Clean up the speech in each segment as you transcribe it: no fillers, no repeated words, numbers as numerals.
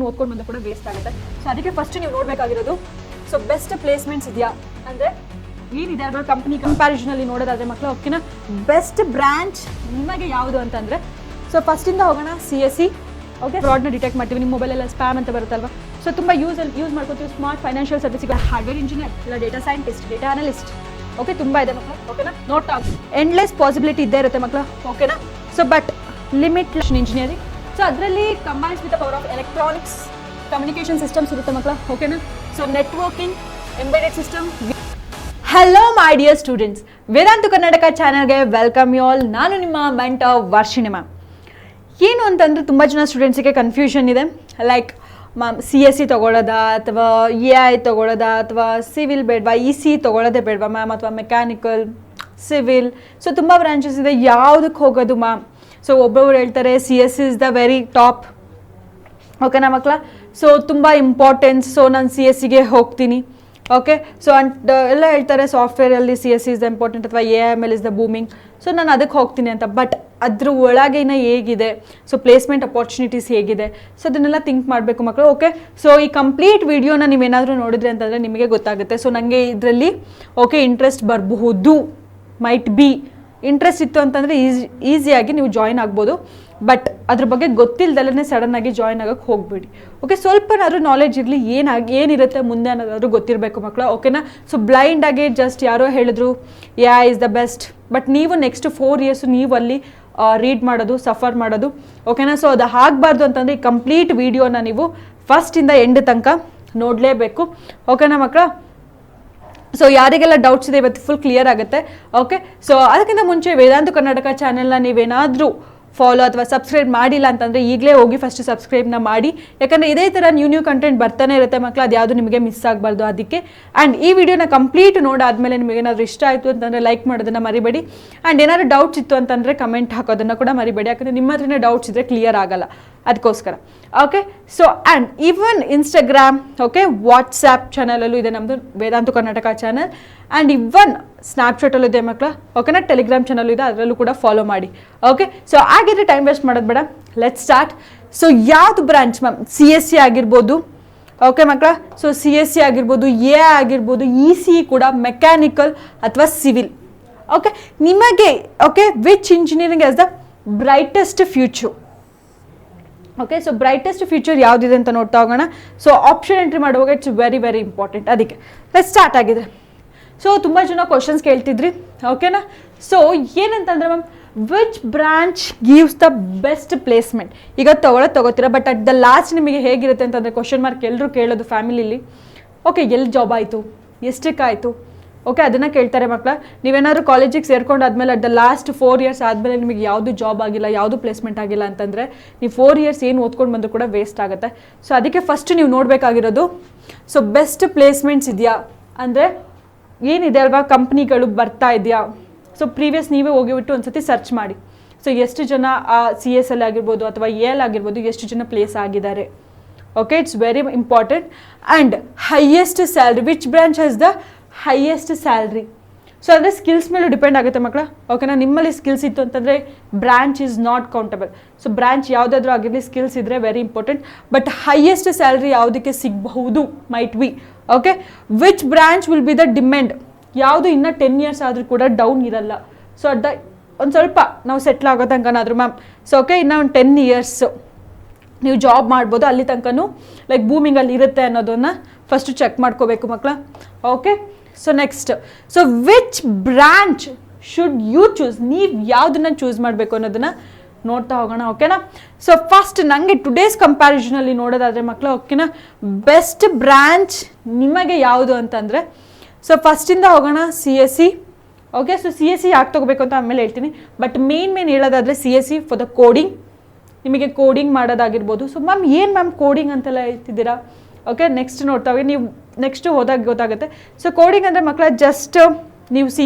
ಓದ್ಕೊಂಡು ಬಂದು ಕೂಡ ವೇಸ್ಟ್ ಆಗುತ್ತೆ. ಸೊ ಅದಕ್ಕೆ ಫಸ್ಟ್ ನೀವು ನೋಡಬೇಕಾಗಿರೋದು ಸೊ ಬೆಸ್ಟ್ ಪ್ಲೇಸ್ಮೆಂಟ್ಸ್ ಇದೆಯಾ ಅಂದರೆ ಏನಿದೆ ಅದರ ಕಂಪ್ನಿ ಕಂಪ್ಯಾರಿಸನಲ್ಲಿ ನೋಡೋದಾದರೆ ಮಕ್ಕಳು ಓಕೆನಾ. ಬೆಸ್ಟ್ ಬ್ರಾಂಚ್ ನಿಮಗೆ ಯಾವುದು ಅಂತಂದರೆ ಸೊ ಫಸ್ಟಿಂದ ಹೋಗೋಣ. CSE ಓಕೆ, ಫ್ರಾಡ್ನ ಡಿಟೆಕ್ಟ್ ಮಾಡ್ತೀವಿ. ನಿಮ್ಮ ಮೊಬೈಲೆಲ್ಲ ಸ್ಪ್ಯಾಮ್ ಅಂತ ಬರುತ್ತಲ್ವ, ಸೊ ತುಂಬ ಯೂಸ್ ಮಾಡ್ಕೊತೀವಿ. ಸ್ಮಾರ್ಟ್ ಫೈನಾನ್ಷಿಯಲ್ ಸರ್ವಿಸ್ಗೆ ಹಾರ್ಡ್ವೇರ್ ಇಂಜಿನಿಯರ್ ಇಲ್ಲ data scientist, data analyst, okay ತುಂಬ ಇದೆ ಮಕ್ಕಳು ಓಕೆನಾ. ನೋಡ್ತಾ ಎಂಡ್ಲೆಸ್ ಪಾಸಿಬಿಲಿಟಿ ಇದ್ದೇ ಇರುತ್ತೆ ಮಕ್ಕಳು ಓಕೆನಾ. So but limit engineering, so ಅದರಲ್ಲಿ combines with the power of electronics, communication systems ಇರುತ್ತೆ ಮಕ್ಕಳು ಓಕೆನಾ. So networking, embedded system. Hello my dear students, Vedantu Karnataka ಚಾನಲ್ಗೆ ವೆಲ್ಕಮ್ ಯು ಆಲ್. ನಾನು ನಿಮ್ಮ ಮೆಂಟರ್ ವರ್ಷಿಣಿ ಮ್ಯಾಮ್. ಏನು ಅಂತಂದರೆ ತುಂಬ ಜನ ಸ್ಟೂಡೆಂಟ್ಸಿಗೆ ಕನ್ಫ್ಯೂಷನ್ ಇದೆ, ಲೈಕ್ ಮ್ಯಾಮ್ CSE ತೊಗೊಳ್ಳೋದಾ ಅಥವಾ AI ತೊಗೊಳ್ಳೋದಾ ಅಥವಾ ಸಿವಿಲ್ ಬೇಡವಾ, EC ತೊಗೊಳ್ಳೋದೇ ಬೇಡವಾ ಮ್ಯಾಮ್, ಅಥವಾ ಮೆಕ್ಯಾನಿಕಲ್, ಸಿವಿಲ್, ಸೊ ತುಂಬ ಬ್ರಾಂಚಸ್ ಇದೆ, ಯಾವುದಕ್ಕೆ ಹೋಗೋದು ಮ್ಯಾಮ್. ಸೊ ಒಬ್ಬೊಬ್ರು ಹೇಳ್ತಾರೆ CSE is the very top ಓಕೆನಾ ಮಕ್ಕಳ, ಸೊ ತುಂಬ ಇಂಪಾರ್ಟೆನ್ಸ್, ಸೊ ನಾನು CSEಗೆ ಹೋಗ್ತೀನಿ ಓಕೆ. ಸೊ ಅಂಡ್ ಎಲ್ಲ ಹೇಳ್ತಾರೆ ಸಾಫ್ಟ್ವೇರಲ್ಲಿ CSE ಇಸ್ ದ ಇಂಪಾರ್ಟೆಂಟ್ ಅಥವಾ AIML is the booming, so ನಾನು ಅದಕ್ಕೆ ಹೋಗ್ತೀನಿ ಅಂತ. ಬಟ್ ಅದ್ರ ಒಳಗಿನ ಹೇಗಿದೆ, ಸೊ ಪ್ಲೇಸ್ಮೆಂಟ್ ಅಪಾರ್ಚುನಿಟೀಸ್ ಹೇಗಿದೆ, ಸೊ ಅದನ್ನೆಲ್ಲ ಥಿಂಕ್ ಮಾಡಬೇಕು ಮಕ್ಕಳು ಓಕೆ. ಸೊ ಈ ಕಂಪ್ಲೀಟ್ ವಿಡಿಯೋನ ನೀವೇನಾದರೂ ನೋಡಿದ್ರಿ ಅಂತಂದರೆ ನಿಮಗೆ ಗೊತ್ತಾಗುತ್ತೆ. ಸೊ ನನಗೆ ಇದರಲ್ಲಿ ಓಕೆ ಇಂಟ್ರೆಸ್ಟ್ ಬರಬಹುದು, ಮೈಟ್ ಬಿ ಇಂಟ್ರೆಸ್ಟ್ ಇತ್ತು ಅಂತಂದರೆ ಈಸಿಯಾಗಿ ನೀವು ಜಾಯಿನ್ ಆಗ್ಬೋದು. ಬಟ್ ಅದ್ರ ಬಗ್ಗೆ ಗೊತ್ತಿಲ್ಲದಲ್ಲೇ ಸಡನ್ನಾಗಿ ಜಾಯಿನ್ ಆಗೋಕ್ಕೆ ಹೋಗ್ಬೇಡಿ ಓಕೆ. ಸ್ವಲ್ಪನಾದ್ರೂ ನಾಲೆಜ್ ಇರಲಿ, ಏನಿರುತ್ತೆ ಮುಂದೆ ಅನ್ನೋದಾದ್ರೂ ಗೊತ್ತಿರಬೇಕು ಮಕ್ಕಳು ಓಕೆನಾ. ಸೊ ಬ್ಲೈಂಡಾಗಿ ಜಸ್ಟ್ ಯಾರೋ ಹೇಳಿದ್ರು AI is the best, but ನೀವು ನೆಕ್ಸ್ಟ್ 4 years ನೀವು ಅಲ್ಲಿ ರೀಡ್ ಮಾಡೋದು, ಸಫರ್ ಮಾಡೋದು ಓಕೆನಾ. ಸೊ ಅದು ಆಗಬಾರ್ದು ಅಂತಂದರೆ ಈ ಕಂಪ್ಲೀಟ್ ವಿಡಿಯೋನ ನೀವು ಫಸ್ಟಿಂದ ಎಂಡ್ ತನಕ ನೋಡಲೇಬೇಕು ಓಕೆನಾ ಮಕ್ಕಳು. ಸೊ ಯಾರಿಗೆಲ್ಲ ಡೌಟ್ಸ್ ಇದೆ ಇವತ್ತು ಫುಲ್ ಕ್ಲಿಯರ್ ಆಗುತ್ತೆ ಓಕೆ. ಸೊ ಅದಕ್ಕಿಂತ ಮುಂಚೆ ವೇದಾಂತು ಕರ್ನಾಟಕ ಚಾನೆಲ್ನ ನೀವೇನಾದರೂ ಫಾಲೋ ಅಥವಾ ಸಬ್ಸ್ಕ್ರೈಬ್ ಮಾಡಿಲ್ಲ ಅಂತಂದರೆ ಈಗಲೇ ಹೋಗಿ ಫಸ್ಟ್ ಸಬ್ಸ್ಕ್ರೈಬ್ನ ಮಾಡಿ, ಯಾಕಂದರೆ ಇದೇ ಥರ ನ್ಯೂ ಕಂಟೆಂಟ್ ಬರ್ತಾನೆ ಇರುತ್ತೆ ಮಕ್ಕಳು, ಅದು ಯಾವುದು ನಿಮಗೆ ಮಿಸ್ ಆಗಬಾರ್ದು ಅದಕ್ಕೆ. ಆ್ಯಂಡ್ ಈ ವಿಡಿಯೋನ ಕಂಪ್ಲೀಟ್ ನೋಡಾದ್ಮೇಲೆ ನಿಮಗೆ ಏನಾದರೂ ಇಷ್ಟ ಆಯಿತು ಅಂತಂದರೆ ಲೈಕ್ ಮಾಡೋದನ್ನು ಮರಿಬೇಡಿ. ಆ್ಯಂಡ್ ಏನಾದರೂ ಡೌಟ್ಸ್ ಇತ್ತು ಅಂತಂದರೆ ಕಮೆಂಟ್ ಹಾಕೋದನ್ನು ಕೂಡ ಮರಿಬೇಡಿ, ಯಾಕಂದರೆ ನಿಮ್ಮ ಹತ್ರನೇ ಡೌಟ್ಸ್ ಇದ್ದರೆ ಕ್ಲಿಯರ್ ಆಗಲ್ಲ ಅದಕ್ಕೋಸ್ಕರ okay. So and even Instagram okay, WhatsApp ಚಾನಲಲ್ಲೂ ಇದೆ ನಮ್ಮದು Vedantu Karnataka channel. And even ಸ್ನ್ಯಾಪ್ಚಾಟಲ್ಲೂ ಇದೆ ಮಕ್ಕಳ ಓಕೆನಾ, ಟೆಲಿಗ್ರಾಮ್ ಚಾನಲ್ ಇದೆ, ಅದರಲ್ಲೂ ಕೂಡ ಫಾಲೋ ಮಾಡಿ ಓಕೆ. ಸೊ ಆಗಿದ್ರೆ ಟೈಮ್ ವೇಸ್ಟ್ ಮಾಡೋದು ಬೇಡ, ಲೆಟ್ ಸ್ಟಾರ್ಟ್. ಸೊ ಯಾವುದು ಬ್ರಾಂಚ್ ಮ್ಯಾಮ್, CSE ಆಗಿರ್ಬೋದು ಓಕೆ ಮಕ್ಕಳ. ಸೊ CSE ಆಗಿರ್ಬೋದು, AI ಆಗಿರ್ಬೋದು, EC ಕೂಡ, ಮೆಕ್ಯಾನಿಕಲ್ ಅಥವಾ ಸಿವಿಲ್ ಓಕೆ. ನಿಮಗೆ okay which engineering as the brightest future okay. So brightest future ಯಾವುದಿದೆ ಅಂತ ನೋಡ್ತಾ ಹೋಗೋಣ. ಸೊ ಆಪ್ಷನ್ ಎಂಟ್ರಿ ಮಾಡುವಾಗ ಇಟ್ಸ್ ವೆರಿ ವೆರಿ ಇಂಪಾರ್ಟೆಂಟ್, ಅದಕ್ಕೆ ಲೆಟ್ ಸ್ಟಾರ್ಟ್ ಆಗಿದೆ. ಸೊ ತುಂಬ ಜನ ಕ್ವಶನ್ಸ್ ಕೇಳ್ತಿದ್ರಿ ಓಕೆನಾ. ಸೊ ಏನಂತಂದರೆ ma'am which branch gives the best placement, ಈಗ ತೊಗೋತೀರಾ, ಬಟ್ ಅಟ್ ದ ಲಾಸ್ಟ್ ನಿಮಗೆ ಹೇಗಿರುತ್ತೆ ಅಂತಂದರೆ ಕ್ವಶನ್ ಮಾರ್ಕ್ ಎಲ್ಲರೂ ಕೇಳೋದು ಫ್ಯಾಮಿಲಿಲಿ ಓಕೆ, ಎಲ್ಲಿ ಜಾಬ್ ಆಯಿತು, ಎಷ್ಟಕ್ಕಾಯಿತು ಓಕೆ, ಅದನ್ನು ಕೇಳ್ತಾರೆ ಮಕ್ಕಳ. ನೀವೇನಾದರೂ ಕಾಲೇಜಿಗೆ ಸೇರ್ಕೊಂಡಾದ್ಮೇಲೆ ಅಟ್ ದ ಲಾಸ್ಟ್ 4 years ಆದಮೇಲೆ ನಿಮಗೆ ಯಾವುದು ಜಾಬ್ ಆಗಿಲ್ಲ, ಯಾವುದು ಪ್ಲೇಸ್ಮೆಂಟ್ ಆಗಿಲ್ಲ ಅಂತಂದರೆ ನೀವು 4 years ಏನು ಓದ್ಕೊಂಡು ಬಂದರೂ ಕೂಡ ವೇಸ್ಟ್ ಆಗುತ್ತೆ. ಸೊ ಅದಕ್ಕೆ ಫಸ್ಟ್ ನೀವು ನೋಡಬೇಕಾಗಿರೋದು ಸೊ ಬೆಸ್ಟ್ ಪ್ಲೇಸ್ಮೆಂಟ್ಸ್ ಇದೆಯಾ ಅಂದರೆ ಏನಿದೆ ಅಲ್ವಾ, ಕಂಪ್ನಿಗಳು ಬರ್ತಾ ಇದೆಯಾ. ಸೊ ಪ್ರೀವಿಯಸ್ ನೀವೇ ಹೋಗಿಬಿಟ್ಟು ಒಂದ್ಸತಿ ಸರ್ಚ್ ಮಾಡಿ. ಸೊ ಎಷ್ಟು ಜನ CSL ಆಗಿರ್ಬೋದು ಅಥವಾ AL ಆಗಿರ್ಬೋದು ಎಷ್ಟು ಜನ ಪ್ಲೇಸ್ ಆಗಿದ್ದಾರೆ okay, it's very important. And highest salary, which branch has the highest salary. So ಅಂದರೆ ಸ್ಕಿಲ್ಸ್ ಮೇಲೂ ಡಿಪೆಂಡ್ ಆಗುತ್ತೆ ಮಕ್ಕಳ ಓಕೆನಾ. ನಿಮ್ಮಲ್ಲಿ ಸ್ಕಿಲ್ಸ್ ಇತ್ತು ಅಂತಂದರೆ branch is not countable. So branch ಯಾವುದಾದ್ರೂ ಆಗಿರಲಿ ಸ್ಕಿಲ್ಸ್ ಇದ್ದರೆ very important. But highest salary ಯಾವುದಕ್ಕೆ ಸಿಗಬಹುದು, might be okay. Which branch will be the demand, ಯಾವುದು ಇನ್ನೂ 10 years ಆದರೂ ಕೂಡ ಡೌನ್ ಇರಲ್ಲ. ಸೊ ಅಟ್ ದ ಒಂದು ಸ್ವಲ್ಪ ನಾವು ಸೆಟ್ಲ್ ಆಗೋ ತನಕನಾದರೂ ಮ್ಯಾಮ್ ಸೊ ಓಕೆ, ಇನ್ನು ಒಂದು 10 years ನೀವು ಜಾಬ್ ಮಾಡ್ಬೋದು, ಅಲ್ಲಿ ತನಕನೂ ಲೈಕ್ ಬೂಮಿಂಗಲ್ಲಿ ಇರುತ್ತೆ ಅನ್ನೋದನ್ನು ಫಸ್ಟು ಚೆಕ್ ಮಾಡ್ಕೋಬೇಕು ಮಕ್ಕಳ okay. So next, so which branch should you choose, ನೀವು ಯಾವುದನ್ನು ಚೂಸ್ ಮಾಡಬೇಕು ಅನ್ನೋದನ್ನು ನೋಡ್ತಾ ಹೋಗೋಣ ಓಕೆನಾ. ಸೊ ಫಸ್ಟ್ ನನಗೆ ಟುಡೇಸ್ ಕಂಪ್ಯಾರಿಸನಲ್ಲಿ ನೋಡೋದಾದರೆ ಮಕ್ಕಳು ಓಕೆನಾ, ಬೆಸ್ಟ್ ಬ್ರಾಂಚ್ ನಿಮಗೆ ಯಾವುದು ಅಂತಂದರೆ ಸೊ ಫಸ್ಟಿಂದ ಹೋಗೋಣ CSE ಓಕೆ. ಸೊ CSE ಯಾಕೆ ತೊಗೋಬೇಕು ಅಂತ ಆಮೇಲೆ ಹೇಳ್ತೀನಿ, ಬಟ್ ಮೇನ್ ಹೇಳೋದಾದರೆ CSE ಫಾರ್ ದ ಕೋಡಿಂಗ್, ನಿಮಗೆ ಕೋಡಿಂಗ್ ಮಾಡೋದಾಗಿರ್ಬೋದು. ಸೊ ಮ್ಯಾಮ್ ಏನು ಮ್ಯಾಮ್ ಕೋಡಿಂಗ್ ಅಂತೆಲ್ಲ ಹೇಳ್ತಿದ್ದೀರಾ ಓಕೆ. ನೆಕ್ಸ್ಟ್ ನೋಡ್ತಾ ಹೋಗಿ ನೀವು ನೆಕ್ಸ್ಟ್ ಹೋದಾಗ ಗೊತ್ತಾಗುತ್ತೆ. ಸೊ ಕೋಡಿಂಗ್ ಅಂದರೆ ಮಕ್ಕಳ ಜಸ್ಟ್ ನೀವು C++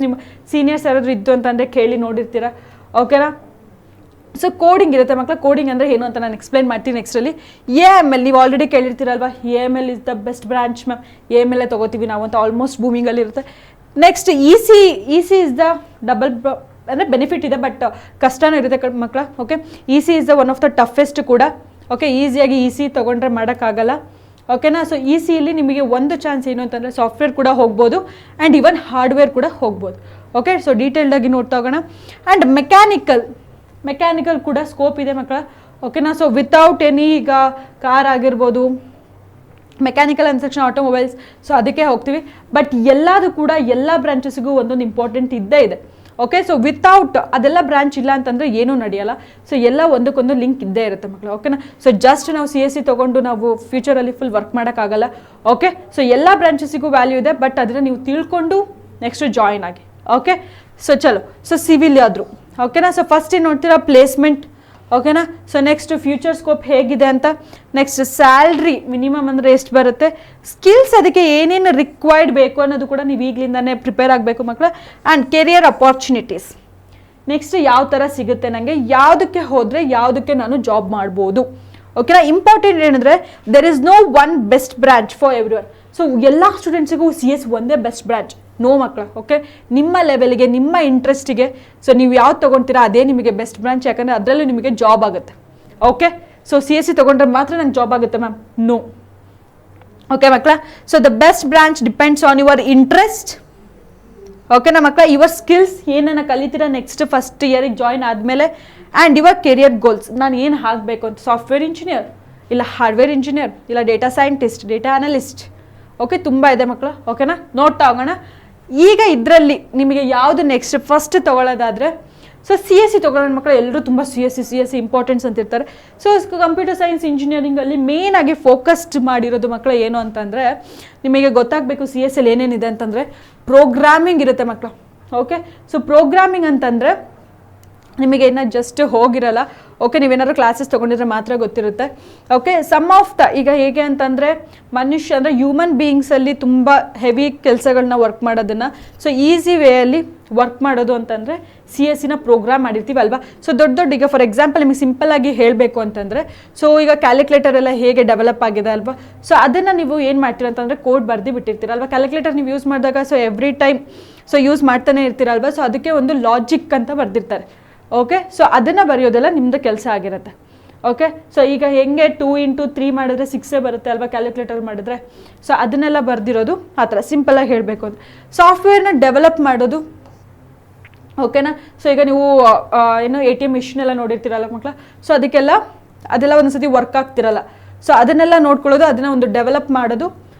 ನಿಮ್ಮ ಸೀನಿಯರ್ಸ್ ಯಾರಾದರೂ ಇದ್ದು ಅಂತಂದರೆ ಕೇಳಿ ನೋಡಿರ್ತೀರ ಓಕೆನಾ. ಸೊ ಕೋಡಿಂಗ್ ಇರುತ್ತೆ ಮಕ್ಕಳ. ಕೋಡಿಂಗ್ ಅಂದರೆ ಏನು ಅಂತ ನಾನು ಎಕ್ಸ್ಪ್ಲೈನ್ ಮಾಡ್ತೀನಿ ನೆಕ್ಸ್ಟಲ್ಲಿ. AML ನೀವು ಆಲ್ರೆಡಿ ಕೇಳಿರ್ತೀರಲ್ವಾ, AML is the best branch ma'am, AML ತೊಗೋತೀವಿ ನಾವು ಅಂತ ಆಲ್ಮೋಸ್ಟ್ ಬೂಮಿಂಗಲ್ಲಿ ಇರುತ್ತೆ. Next EC is the double ಅಂದರೆ ಬೆನಿಫಿಟ್ ಇದೆ, ಬಟ್ ಕಷ್ಟನೂ ಇರುತ್ತೆ ಮಕ್ಕಳ okay. EC is the one of the toughest ಕೂಡ ಓಕೆ, ಈಸಿಯಾಗಿ ಇ ಸಿ ತೊಗೊಂಡ್ರೆ ಮಾಡೋಕ್ಕಾಗಲ್ಲ. ಓಕೆನಾ. ಸೊ ಇ ಸಿಯಲ್ಲಿ ನಿಮಗೆ ಒಂದು ಚಾನ್ಸ್ ಏನು ಅಂತಂದರೆ ಸಾಫ್ಟ್ವೇರ್ ಕೂಡ ಹೋಗ್ಬೋದು ಆ್ಯಂಡ್ ಇವನ್ ಹಾರ್ಡ್ವೇರ್ ಕೂಡ ಹೋಗ್ಬೋದು. ಓಕೆ, ಸೊ ಡೀಟೇಲ್ಡಾಗಿ ನೋಡ್ತಾ ಹೋಗೋಣ. ಆ್ಯಂಡ್ ಮೆಕ್ಯಾನಿಕಲ್ ಕೂಡ ಸ್ಕೋಪ್ ಇದೆ ಮಕ್ಕಳ. ಓಕೆನಾ. ಸೊ ವಿತೌಟ್ ಎನಿ ಈಗ ಕಾರ್ ಆಗಿರ್ಬೋದು, ಮೆಕ್ಯಾನಿಕಲ್ ಅಂದ ತಕ್ಷಣ ಆಟೋಮೊಬೈಲ್ಸ್, ಸೊ ಅದಕ್ಕೆ ಹೋಗ್ತೀವಿ. ಬಟ್ ಎಲ್ಲದು ಕೂಡ ಎಲ್ಲ ಬ್ರಾಂಚಸ್ಗೂ ಒಂದೊಂದು ಇಂಪಾರ್ಟೆಂಟ್ ಇದ್ದೇ ಇದೆ. ಓಕೆ, ಸೊ ವಿತೌಟ್ ಅದೆಲ್ಲ ಬ್ರಾಂಚ್ ಇಲ್ಲ ಅಂತಂದರೆ ಏನೂ ನಡೆಯಲ್ಲ. ಸೊ ಎಲ್ಲ ಒಂದಕ್ಕೊಂದು ಲಿಂಕ್ ಇದ್ದೇ ಇರುತ್ತೆ ಮಕ್ಕಳು. ಓಕೆನಾ. ಸೊ ಜಸ್ಟ್ ನಾವು CSE ತೊಗೊಂಡು ನಾವು ಫ್ಯೂಚರಲ್ಲಿ ಫುಲ್ ವರ್ಕ್ ಮಾಡೋಕ್ಕಾಗಲ್ಲ. ಓಕೆ, ಸೊ ಎಲ್ಲ ಬ್ರಾಂಚಸ್ಸಿಗೂ ವ್ಯಾಲ್ಯೂ ಇದೆ, ಬಟ್ ಅದನ್ನು ನೀವು ತಿಳ್ಕೊಂಡು ನೆಕ್ಸ್ಟ್ ಜಾಯಿನ್ ಆಗಿ. ಓಕೆ, ಸೊ ಚಲೋ. ಸೊ ಸಿವಿಲ್ ಆದರೂ ಓಕೆನಾ. ಸೊ ಫಸ್ಟ್ ಏನು ನೋಡ್ತೀರಾ, ಪ್ಲೇಸ್ಮೆಂಟ್. ಓಕೆನಾ. ಸೊ ನೆಕ್ಸ್ಟ್ ಫ್ಯೂಚರ್ ಸ್ಕೋಪ್ ಹೇಗಿದೆ ಅಂತ, ನೆಕ್ಸ್ಟ್ ಸ್ಯಾಲ್ರಿ ಮಿನಿಮಮ್ ಅಂದರೆ ಎಷ್ಟು ಬರುತ್ತೆ, ಸ್ಕಿಲ್ಸ್ ಅದಕ್ಕೆ ಏನೇನು ರಿಕ್ವೈರ್ಡ್ ಬೇಕು ಅನ್ನೋದು ಕೂಡ ನೀವು ಈಗಲಿಂದನೇ ಪ್ರಿಪೇರ್ ಆಗಬೇಕು ಮಕ್ಕಳು. ಆ್ಯಂಡ್ ಕೆರಿಯರ್ ಅಪಾರ್ಚುನಿಟೀಸ್ ನೆಕ್ಸ್ಟ್ ಯಾವ ಥರ ಸಿಗುತ್ತೆ ನನಗೆ, ಯಾವುದಕ್ಕೆ ಹೋದರೆ ಯಾವುದಕ್ಕೆ ನಾನು ಜಾಬ್ ಮಾಡ್ಬೋದು. ಓಕೆನಾ. ಇಂಪಾರ್ಟೆಂಟ್ ಏನಂದರೆ there is no one best branch for everyone. So ಎಲ್ಲ ಸ್ಟೂಡೆಂಟ್ಸಿಗೂ CS ಒಂದೇ ಬೆಸ್ಟ್ ಬ್ರಾಂಚ್, ನೋ ಮಕ್ಕಳು. ಓಕೆ, ನಿಮ್ಮ ಲೆವೆಲ್ಗೆ ನಿಮ್ಮ ಇಂಟ್ರೆಸ್ಟಿಗೆ ಸೊ ನೀವು ಯಾವ್ದು ತೊಗೊಳ್ತೀರಾ ಅದೇ ನಿಮಗೆ ಬೆಸ್ಟ್ ಬ್ರಾಂಚ್, ಯಾಕಂದರೆ ಅದರಲ್ಲೂ ನಿಮಗೆ ಜಾಬ್ ಆಗುತ್ತೆ. ಓಕೆ, ಸೊ CSE ತೊಗೊಂಡ್ರೆ ಮಾತ್ರ ನಂಗೆ ಜಾಬ್ ಆಗುತ್ತೆ ಮ್ಯಾಮ್, ನೋ. ಓಕೆ ಮಕ್ಕಳ. So the best branch depends on your interest. ಓಕೆನಾ ಮಕ್ಕಳ. ಯುವರ್ ಸ್ಕಿಲ್ಸ್ ಏನನ್ನ ಕಲಿತೀರಾ ನೆಕ್ಸ್ಟ್ ಫಸ್ಟ್ ಇಯರಿಗೆ ಜಾಯಿನ್ ಆದಮೇಲೆ, ಆ್ಯಂಡ್ ಯುವರ್ ಕೆರಿಯರ್ ಗೋಲ್ಸ್, ನಾನು ಏನು ಆಗಬೇಕು ಅಂತ, ಸಾಫ್ಟ್ವೇರ್ ಇಂಜಿನಿಯರ್ ಇಲ್ಲ ಹಾರ್ಡ್ವೇರ್ ಇಂಜಿನಿಯರ್ ಇಲ್ಲ data scientist, data analyst. Okay, ತುಂಬ ಇದೆ ಮಕ್ಕಳು. ಓಕೆನಾ. ನೋಡ್ತಾ ಹೋಗೋಣ. ಈಗ ಇದರಲ್ಲಿ ನಿಮಗೆ ಯಾವುದು ನೆಕ್ಸ್ಟ್ ಫಸ್ಟ್ ತೊಗೊಳ್ಳೋದಾದರೆ, ಸೊ CSE ತೊಗೊಳ್ಳೋ ಮಕ್ಕಳು ಎಲ್ಲರೂ ತುಂಬ CSE ಇಂಪಾರ್ಟೆನ್ಸ್ ಅಂತಿರ್ತಾರೆ. ಸೊ ಕಂಪ್ಯೂಟರ್ ಸೈನ್ಸ್ ಇಂಜಿನಿಯರಿಂಗಲ್ಲಿ ಮೇಯ್ನಾಗಿ ಫೋಕಸ್ಡ್ ಮಾಡಿರೋದು ಮಕ್ಕಳು ಏನು ಅಂತಂದರೆ, ನಿಮಗೆ ಗೊತ್ತಾಗಬೇಕು CSEಲ್ಲಿ ಏನೇನಿದೆ ಅಂತಂದರೆ ಪ್ರೋಗ್ರಾಮಿಂಗ್ ಇರುತ್ತೆ ಮಕ್ಕಳು. ಓಕೆ, ಸೊ ಪ್ರೋಗ್ರಾಮಿಂಗ್ ಅಂತಂದರೆ ನಿಮಗೆ ಇನ್ನೂ ಜಸ್ಟ್ ಹೋಗಿರಲ್ಲ. ಓಕೆ, ನೀವೇನಾದ್ರು ಕ್ಲಾಸಸ್ ತೊಗೊಂಡಿದ್ರೆ ಮಾತ್ರ ಗೊತ್ತಿರುತ್ತೆ. ಓಕೆ, ಸಮ್ ಆಫ್ ದ ಈಗ ಹೇಗೆ ಅಂತಂದರೆ ಮನುಷ್ಯ ಅಂದರೆ ಹ್ಯೂಮನ್ ಬೀಯಿಂಗ್ಸಲ್ಲಿ ತುಂಬ ಹೆವಿ ಕೆಲಸಗಳನ್ನ ವರ್ಕ್ ಮಾಡೋದನ್ನು ಸೊ ಈಸಿ ವೇಯಲ್ಲಿ ವರ್ಕ್ ಮಾಡೋದು ಅಂತಂದರೆ CSEನ ಪ್ರೋಗ್ರಾಮ್ ಮಾಡಿರ್ತೀವಿ ಅಲ್ವಾ. ಸೊ ದೊಡ್ಡ ಈಗ ಫಾರ್ ಎಕ್ಸಾಂಪಲ್ ನಿಮಗೆ ಸಿಂಪಲ್ಲಾಗಿ ಹೇಳಬೇಕು ಅಂತಂದರೆ, ಸೊ ಈಗ ಕ್ಯಾಲ್ಕುಲೇಟರ್ ಎಲ್ಲ ಹೇಗೆ ಡೆವಲಪ್ ಆಗಿದೆ ಅಲ್ವಾ. ಸೊ ಅದನ್ನು ನೀವು ಏನು ಮಾಡ್ತೀರ ಅಂತಂದರೆ ಕೋಡ್ ಬರೆದು ಬಿಟ್ಟಿರ್ತೀರಲ್ವ. ಕ್ಯಾಲ್ಕುಲೇಟರ್ ನೀವು ಯೂಸ್ ಮಾಡಿದಾಗ so every time so use ಮಾಡ್ತಾನೆ ಇರ್ತೀರಲ್ವ. ಸೊ ಅದಕ್ಕೆ ಒಂದು ಲಾಜಿಕ್ ಅಂತ ಬರೆದಿರ್ತಾರೆ. ಓಕೆ, ಸೊ ಅದನ್ನು ಬರೆಯೋದೆಲ್ಲ ನಿಮ್ಮದು ಕೆಲಸ ಆಗಿರುತ್ತೆ. ಓಕೆ, ಸೊ ಈಗ ಹೆಂಗೆ 2 × 3 ಮಾಡಿದ್ರೆ 6 ಬರುತ್ತೆ ಅಲ್ವಾ ಕ್ಯಾಲ್ಕುಲೇಟರ್ ಮಾಡಿದ್ರೆ. ಸೊ ಅದನ್ನೆಲ್ಲ ಬರೆದಿರೋದು ಆ ಥರ ಸಿಂಪಲಾಗಿ ಹೇಳಬೇಕು ಅಂತ. ಸಾಫ್ಟ್ವೇರ್ನ ಡೆವಲಪ್ ಮಾಡೋದು. ಓಕೆನಾ. ಸೊ ಈಗ ನೀವು ಏನು ATM ಮಿಷಿನ್ ಎಲ್ಲ ನೋಡಿರ್ತೀರಲ್ಲ ಮಕ್ಕಳ. ಸೊ ಅದೆಲ್ಲ ಒಂದ್ಸತಿ ವರ್ಕ್ ಆಗ್ತಿರಲ್ಲ. ಸೊ ಅದನ್ನೆಲ್ಲ ನೋಡ್ಕೊಳ್ಳೋದು, ಅದನ್ನು ಒಂದು ಡೆವಲಪ್ ಮಾಡೋದು.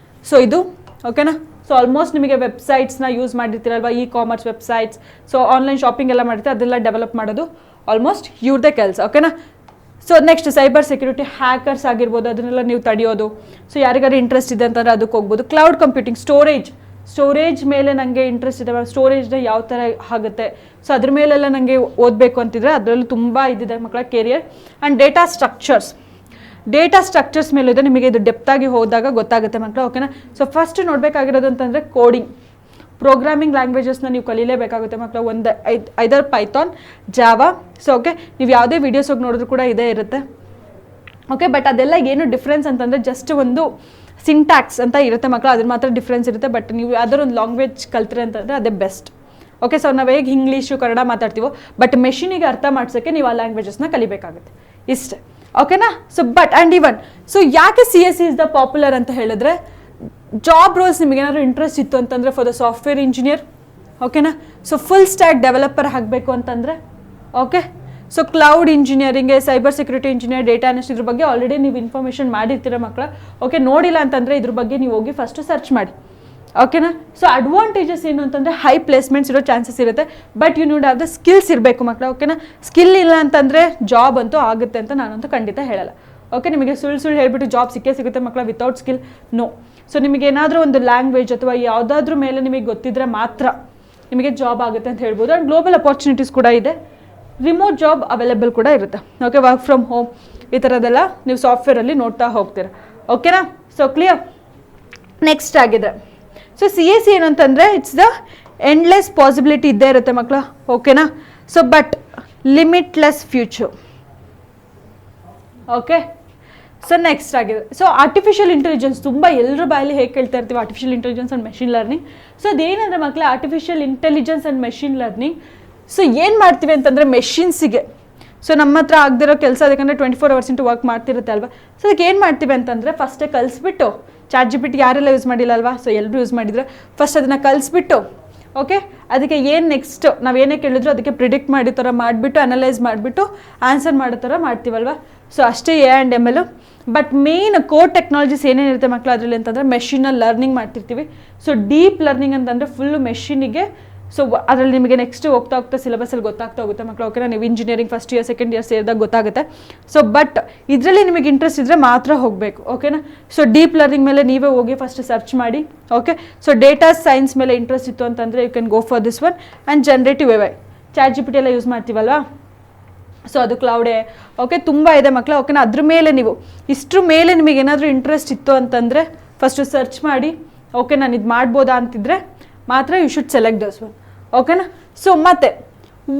ಸೊ ಇದು ಓಕೆನಾ. ಸೊ ಆಲ್ಮೋಸ್ಟ್ ನಿಮಗೆ ವೆಬ್ಸೈಟ್ಸ್ನ ಯೂಸ್ ಮಾಡಿರ್ತೀರಲ್ವ, commerce websites, so online shopping ಎಲ್ಲ ಮಾಡಿರ್ತೀರ, ಅದೆಲ್ಲ ಡೆವಲಪ್ ಮಾಡೋದು ಆಲ್ಮೋಸ್ಟ್ ಇವ್ರದೇ ಕೆಲಸ. ಓಕೆನಾ. So next cyber security, hackers ಆಗಿರ್ಬೋದು, ಅದನ್ನೆಲ್ಲ ನೀವು ತಡೆಯೋದು. ಸೊ ಯಾರಿಗಾರು ಇಂಟ್ರೆಸ್ಟ್ ಇದೆ ಅಂತಂದರೆ ಅದಕ್ಕೆ ಹೋಗ್ಬೋದು. ಕ್ಲೌಡ್ ಕಂಪ್ಯೂಟಿಂಗ್, ಸ್ಟೋರೇಜ್ ಮೇಲೆ ನನಗೆ ಇಂಟ್ರೆಸ್ಟ್ ಇದೆ, ಸ್ಟೋರೇಜ್ನ ಯಾವ ಥರ ಆಗುತ್ತೆ ಸೊ ಅದ್ರ ಮೇಲೆಲ್ಲ ನನಗೆ ಓದಬೇಕು ಅಂತಿದ್ರೆ ಅದರಲ್ಲೂ ತುಂಬ ಇದಿದೆ ಮಕ್ಕಳ ಕೆರಿಯರ್. ಆ್ಯಂಡ್ ಡೇಟಾ ಸ್ಟ್ರಕ್ಚರ್ಸ್ ಮೇಲೆ ಇದೆ, ನಿಮಗೆ ಇದು ಡೆಪ್ತಾಗಿ ಹೋದಾಗ ಗೊತ್ತಾಗುತ್ತೆ ಮಕ್ಕಳು. ಓಕೆನಾ. ಸೊ ಫಸ್ಟ್ ನೋಡಬೇಕಾಗಿರೋದು ಅಂತಂದರೆ ಕೋಡಿಂಗ್, ಪ್ರೋಗ್ರಾಮಿಂಗ್ ಲ್ಯಾಂಗ್ವೇಜಸ್ನ ನೀವು ಕಲೀಲೇಬೇಕಾಗುತ್ತೆ ಮಕ್ಕಳು. ಒಂದು ಐದರ್ ಪೈಥಾನ್, ಜಾವಾ. ಸೊ ಓಕೆ, ನೀವು ಯಾವುದೇ ವೀಡಿಯೋಸ್ ಹೋಗಿ ನೋಡಿದ್ರು ಕೂಡ ಇದೇ ಇರುತ್ತೆ. ಓಕೆ, ಬಟ್ ಅದೆಲ್ಲ ಏನು ಡಿಫ್ರೆನ್ಸ್ ಅಂತಂದರೆ ಜಸ್ಟ್ ಒಂದು ಸಿಂಟ್ಯಾಕ್ಸ್ ಅಂತ ಇರುತ್ತೆ ಮಕ್ಕಳು, ಅದ್ರ ಮಾತ್ರ ಡಿಫ್ರೆನ್ಸ್ ಇರುತ್ತೆ. ಬಟ್ ನೀವು ಯಾವ್ದಾದ್ರು ಒಂದು ಲ್ಯಾಂಗ್ವೇಜ್ ಕಲ್ತ್ರೆ ಅಂತಂದರೆ ಅದೇ ಬೆಸ್ಟ್. ಓಕೆ, ಸೊ ನಾವು ಹೇಗೆ ಇಂಗ್ಲೀಷು ಕನ್ನಡ ಮಾತಾಡ್ತೀವೋ ಬಟ್ ಮೆಷಿನಿಗೆ ಅರ್ಥ ಮಾಡ್ಸೋಕ್ಕೆ ನೀವು ಆ ಲ್ಯಾಂಗ್ವೇಜಸ್ನ ಕಲಿಬೇಕಾಗುತ್ತೆ, ಇಷ್ಟೇ. ಓಕೆನಾ. So but and even so ಯಾಕೆ CSE ಇಸ್ ದ ಪಾಪ್ಯುಲರ್ ಅಂತ ಹೇಳಿದ್ರೆ, ಜಾಬ್ ರೋಲ್ಸ್ ನಿಮಗೇನಾದ್ರು ಇಂಟ್ರೆಸ್ಟ್ ಇತ್ತು ಅಂತಂದರೆ ಫಾರ್ ದ ಸಾಫ್ಟ್ವೇರ್ ಇಂಜಿನಿಯರ್. ಓಕೆನಾ. ಸೊ ಫುಲ್ ಸ್ಟ್ಯಾಕ್ ಡೆವಲಪರ್ ಆಗಬೇಕು ಅಂತಂದರೆ, ಓಕೆ, ಸೊ ಕ್ಲೌಡ್ ಇಂಜಿನಿಯರಿಂಗ್ಗೆ, cyber security engineer, data analyst, ಇದ್ರ ಬಗ್ಗೆ ಆಲ್ರೆಡಿ ನೀವು ಇನ್ಫಾರ್ಮೇಷನ್ ಮಾಡಿರ್ತೀರ ಮಕ್ಕಳ. ಓಕೆ, ನೋಡಿಲ್ಲ ಅಂತಂದರೆ ಇದ್ರ ಬಗ್ಗೆ ನೀವು ಹೋಗಿ ಫಸ್ಟು ಸರ್ಚ್ ಮಾಡಿ. ಓಕೆನಾ. ಸೊ ಅಡ್ವಾಂಟೇಜಸ್ ಏನು ಅಂತಂದರೆ ಹೈ ಪ್ಲೇಸ್ಮೆಂಟ್ಸ್ ಇರೋ ಚಾನ್ಸಸ್ ಇರುತ್ತೆ. But you need have the skills ಇರಬೇಕು ಮಕ್ಕಳ. ಓಕೆನಾ. ಸ್ಕಿಲ್ ಇಲ್ಲ ಅಂತಂದರೆ ಜಾಬ್ ಅಂತೂ ಆಗುತ್ತೆ ಅಂತ ನಾನಂತೂ ಖಂಡಿತ ಹೇಳಲ್ಲ. ಓಕೆ, ನಿಮಗೆ ಸುಳ್ಳು ಹೇಳ್ಬಿಟ್ಟು ಜಾಬ್ ಸಿಗುತ್ತೆ ಮಕ್ಕಳ ವಿತೌಟ್ ಸ್ಕಿಲ್, ನೋ. ಸೊ ನಿಮಗೆ ಏನಾದರೂ ಒಂದು ಲ್ಯಾಂಗ್ವೇಜ್ ಅಥವಾ ಯಾವುದಾದ್ರೂ ಮೇಲೆ ನಿಮಗೆ ಗೊತ್ತಿದ್ರೆ ಮಾತ್ರ ನಿಮಗೆ ಜಾಬ್ ಆಗುತ್ತೆ ಅಂತ ಹೇಳ್ಬೋದು. ಆ್ಯಂಡ್ ಗ್ಲೋಬಲ್ ಅಪಾರ್ಚುನಿಟೀಸ್ ಕೂಡ ಇದೆ, ರಿಮೋಟ್ ಜಾಬ್ ಅವೈಲೇಬಲ್ ಕೂಡ ಇರುತ್ತೆ. ಓಕೆ, ವರ್ಕ್ ಫ್ರಮ್ ಹೋಮ್ ಈ ಥರದ್ದೆಲ್ಲ ನೀವು ಸಾಫ್ಟ್ವೇರಲ್ಲಿ ನೋಡ್ತಾ ಹೋಗ್ತೀರ. ಓಕೆನಾ. So clear. ನೆಕ್ಸ್ಟ್ ಆಗಿದೆ ಸೊ CSE ಏನು ಅಂತಂದರೆ ಇಟ್ಸ್ ದ ಎಂಡ್ಲೆಸ್ ಪಾಸಿಬಿಲಿಟಿ ಇದ್ದೇ ಇರುತ್ತೆ ಮಕ್ಕಳ. ಓಕೆನಾ. So but limitless future. Okay, so next ಆಗಿದೆ ಸೊ ಆರ್ಟಿಫಿಷಿಯಲ್ ಇಂಟೆಲಿಜೆನ್ಸ್. ತುಂಬ ಎಲ್ಲರ ಬಾಯಲ್ಲಿ ಹೇಗೆ ಕೇಳ್ತಾ ಇರ್ತೀವಿ artificial intelligence and machine learning. So ಅದೇನಂದರೆ ಮಕ್ಕಳೇ artificial intelligence and machine learning so ಏನು ಮಾಡ್ತೀವಿ ಅಂತಂದರೆ ಮೆಷಿನ್ಸಿಗೆ ಸೊ ನಮ್ಮ ಹತ್ರ ಆಗದಿರೋ ಕೆಲಸ ಅದಕ್ಕಂದರೆ 24 hours ಇಂಟು ವರ್ಕ್ ಮಾಡ್ತಿರುತ್ತೆ ಅಲ್ವಾ. ಸೊ ಅದಕ್ಕೆ ಏನು ಮಾಡ್ತೀವಿ ಅಂತಂದರೆ ಫಸ್ಟೇ ಕಲಿಸ್ಬಿಟ್ಟು ChatGPT ಯಾರೆಲ್ಲ ಯೂಸ್ ಮಾಡಿಲ್ಲ ಅಲ್ವಾ, ಸೊ ಎಲ್ಲರೂ ಯೂಸ್ ಮಾಡಿದರೆ ಫಸ್ಟ್ ಅದನ್ನು ಕಲಿಸ್ಬಿಟ್ಟು ಓಕೆ ಅದಕ್ಕೆ ಏನು ನೆಕ್ಸ್ಟ್ ನಾವು ಏನೇ ಕೇಳಿದ್ರು ಅದಕ್ಕೆ ಪ್ರಿಡಿಕ್ಟ್ ಮಾಡಿ ಥರ ಮಾಡಿಬಿಟ್ಟು ಅನಲೈಸ್ ಮಾಡಿಬಿಟ್ಟು ಆನ್ಸರ್ ಮಾಡೋ ಥರ ಮಾಡ್ತೀವಲ್ವ. ಸೊ ಅಷ್ಟೇ AI&ML. But main core technologies ಏನೇನಿರುತ್ತೆ ಮಕ್ಕಳು ಅದರಲ್ಲಿ ಅಂತಂದರೆ ಮೆಷಿನಲ್ಲಿ ಲರ್ನಿಂಗ್ ಮಾಡ್ತಿರ್ತೀವಿ. ಸೊ ಡೀಪ್ ಲರ್ನಿಂಗ್ ಅಂತಂದರೆ ಫುಲ್ಲು ಮೆಷಿನಿಗೆ. ಸೊ ಅದರಲ್ಲಿ ನಿಮಗೆ ನೆಕ್ಸ್ಟ್ ಹೋಗ್ತಾ ಹೋಗ್ತಾ ಸಿಲೆಬಸಲ್ಲಿ ಗೊತ್ತಾಗ್ತಾ ಹೋಗುತ್ತೆ ಮಕ್ಕಳು. ಓಕೆನಾ, ನೀವು engineering first year second year ಸೇರಿದಾಗ ಗೊತ್ತಾಗುತ್ತೆ. ಸೊ ಬಟ್ ಇದರಲ್ಲಿ ನಿಮಗೆ ಇಂಟ್ರೆಸ್ಟ್ ಇದ್ದರೆ ಮಾತ್ರ ಹೋಗಬೇಕು. ಓಕೆನಾ, ಸೊ ಡೀಪ್ ಲರ್ನಿಂಗ್ ಮೇಲೆ ನೀವೇ ಹೋಗಿ ಫಸ್ಟ್ ಸರ್ಚ್ ಮಾಡಿ. ಓಕೆ, ಸೊ ಡೇಟಾ ಸೈನ್ಸ್ ಮೇಲೆ ಇಂಟ್ರೆಸ್ಟ್ ಇತ್ತು ಅಂತಂದರೆ you can go for this one. And generative AI ChatGPT ಎಲ್ಲ ಯೂಸ್ ಮಾಡ್ತೀವಲ್ವಾ, ಸೊ ಅದು ಕ್ಲೌಡೇ. ಓಕೆ, ತುಂಬ ಇದೆ ಮಕ್ಕಳು. ಓಕೆನಾ, ಅದ್ರ ಮೇಲೆ ನೀವು ಇಷ್ಟ್ರ ಮೇಲೆ ನಿಮಗೆ ಏನಾದರೂ ಇಂಟ್ರೆಸ್ಟ್ ಇತ್ತು ಅಂತಂದರೆ ಫಸ್ಟು ಸರ್ಚ್ ಮಾಡಿ. ಓಕೆ, ನಾನು ಇದು ಮಾಡ್ಬೋದಾ ಅಂತಿದ್ರೆ ಮಾತ್ರ you should select this one. ಓಕೆನಾ, ಸೊ ಮತ್ತೆ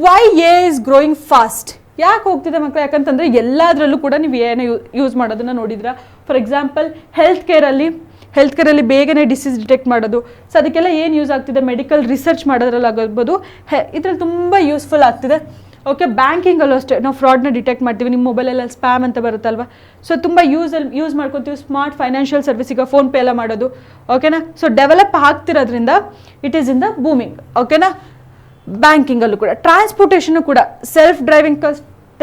why AI is growing fast ಯಾಕೆ ಹೋಗ್ತಿದೆ ಮಕ್ಕಳು? ಯಾಕಂತಂದರೆ ಎಲ್ಲದರಲ್ಲೂ ಕೂಡ ನೀವು AI ಯೂಸ್ ಮಾಡೋದನ್ನು ನೋಡಿದ್ರ. ಫಾರ್ ಎಕ್ಸಾಂಪಲ್ ಹೆಲ್ತ್ ಕೇರಲ್ಲಿ ಬೇಗನೆ ಡಿಸೀಸ್ ಡಿಟೆಕ್ಟ್ ಮಾಡೋದು. ಸೊ ಅದಕ್ಕೆಲ್ಲ ಏನು ಯೂಸ್ ಆಗ್ತಿದೆ? ಮೆಡಿಕಲ್ ರಿಸರ್ಚ್ ಮಾಡೋದ್ರಲ್ಲಾಗಿರ್ಬೋದು, ಇದರಲ್ಲಿ ತುಂಬ ಯೂಸ್ಫುಲ್ ಆಗ್ತಿದೆ. ಓಕೆ, ಬ್ಯಾಂಕಿಂಗಲ್ಲೂ ಅಷ್ಟೇ ನಾವು ಫ್ರಾಡ್ನ ಡಿಟೆಕ್ಟ್ ಮಾಡ್ತೀವಿ. ನಿಮ್ಮ ಮೊಬೈಲೆಲ್ಲ ಸ್ಪ್ಯಾಮ್ ಅಂತ ಬರುತ್ತಲ್ವ, ಸೊ ತುಂಬ ಯೂಸ್ ಮಾಡ್ಕೊತೀವಿ. ಸ್ಮಾರ್ಟ್ ಫೈನಾನ್ಷಿಯಲ್ ಸರ್ವಿಸ್, ಈಗ ಫೋನ್ಪೇ ಎಲ್ಲ ಮಾಡೋದು. ಓಕೆನಾ, ಸೊ ಡೆವಲಪ್ ಆಗ್ತಿರೋದ್ರಿಂದ it is in the booming. ಓಕೆನಾ, ಬ್ಯಾಂಕಿಂಗಲ್ಲೂ ಕೂಡ, ಟ್ರಾನ್ಸ್ಪೋರ್ಟೇಷನು ಕೂಡ ಸೆಲ್ಫ್ ಡ್ರೈವಿಂಗ್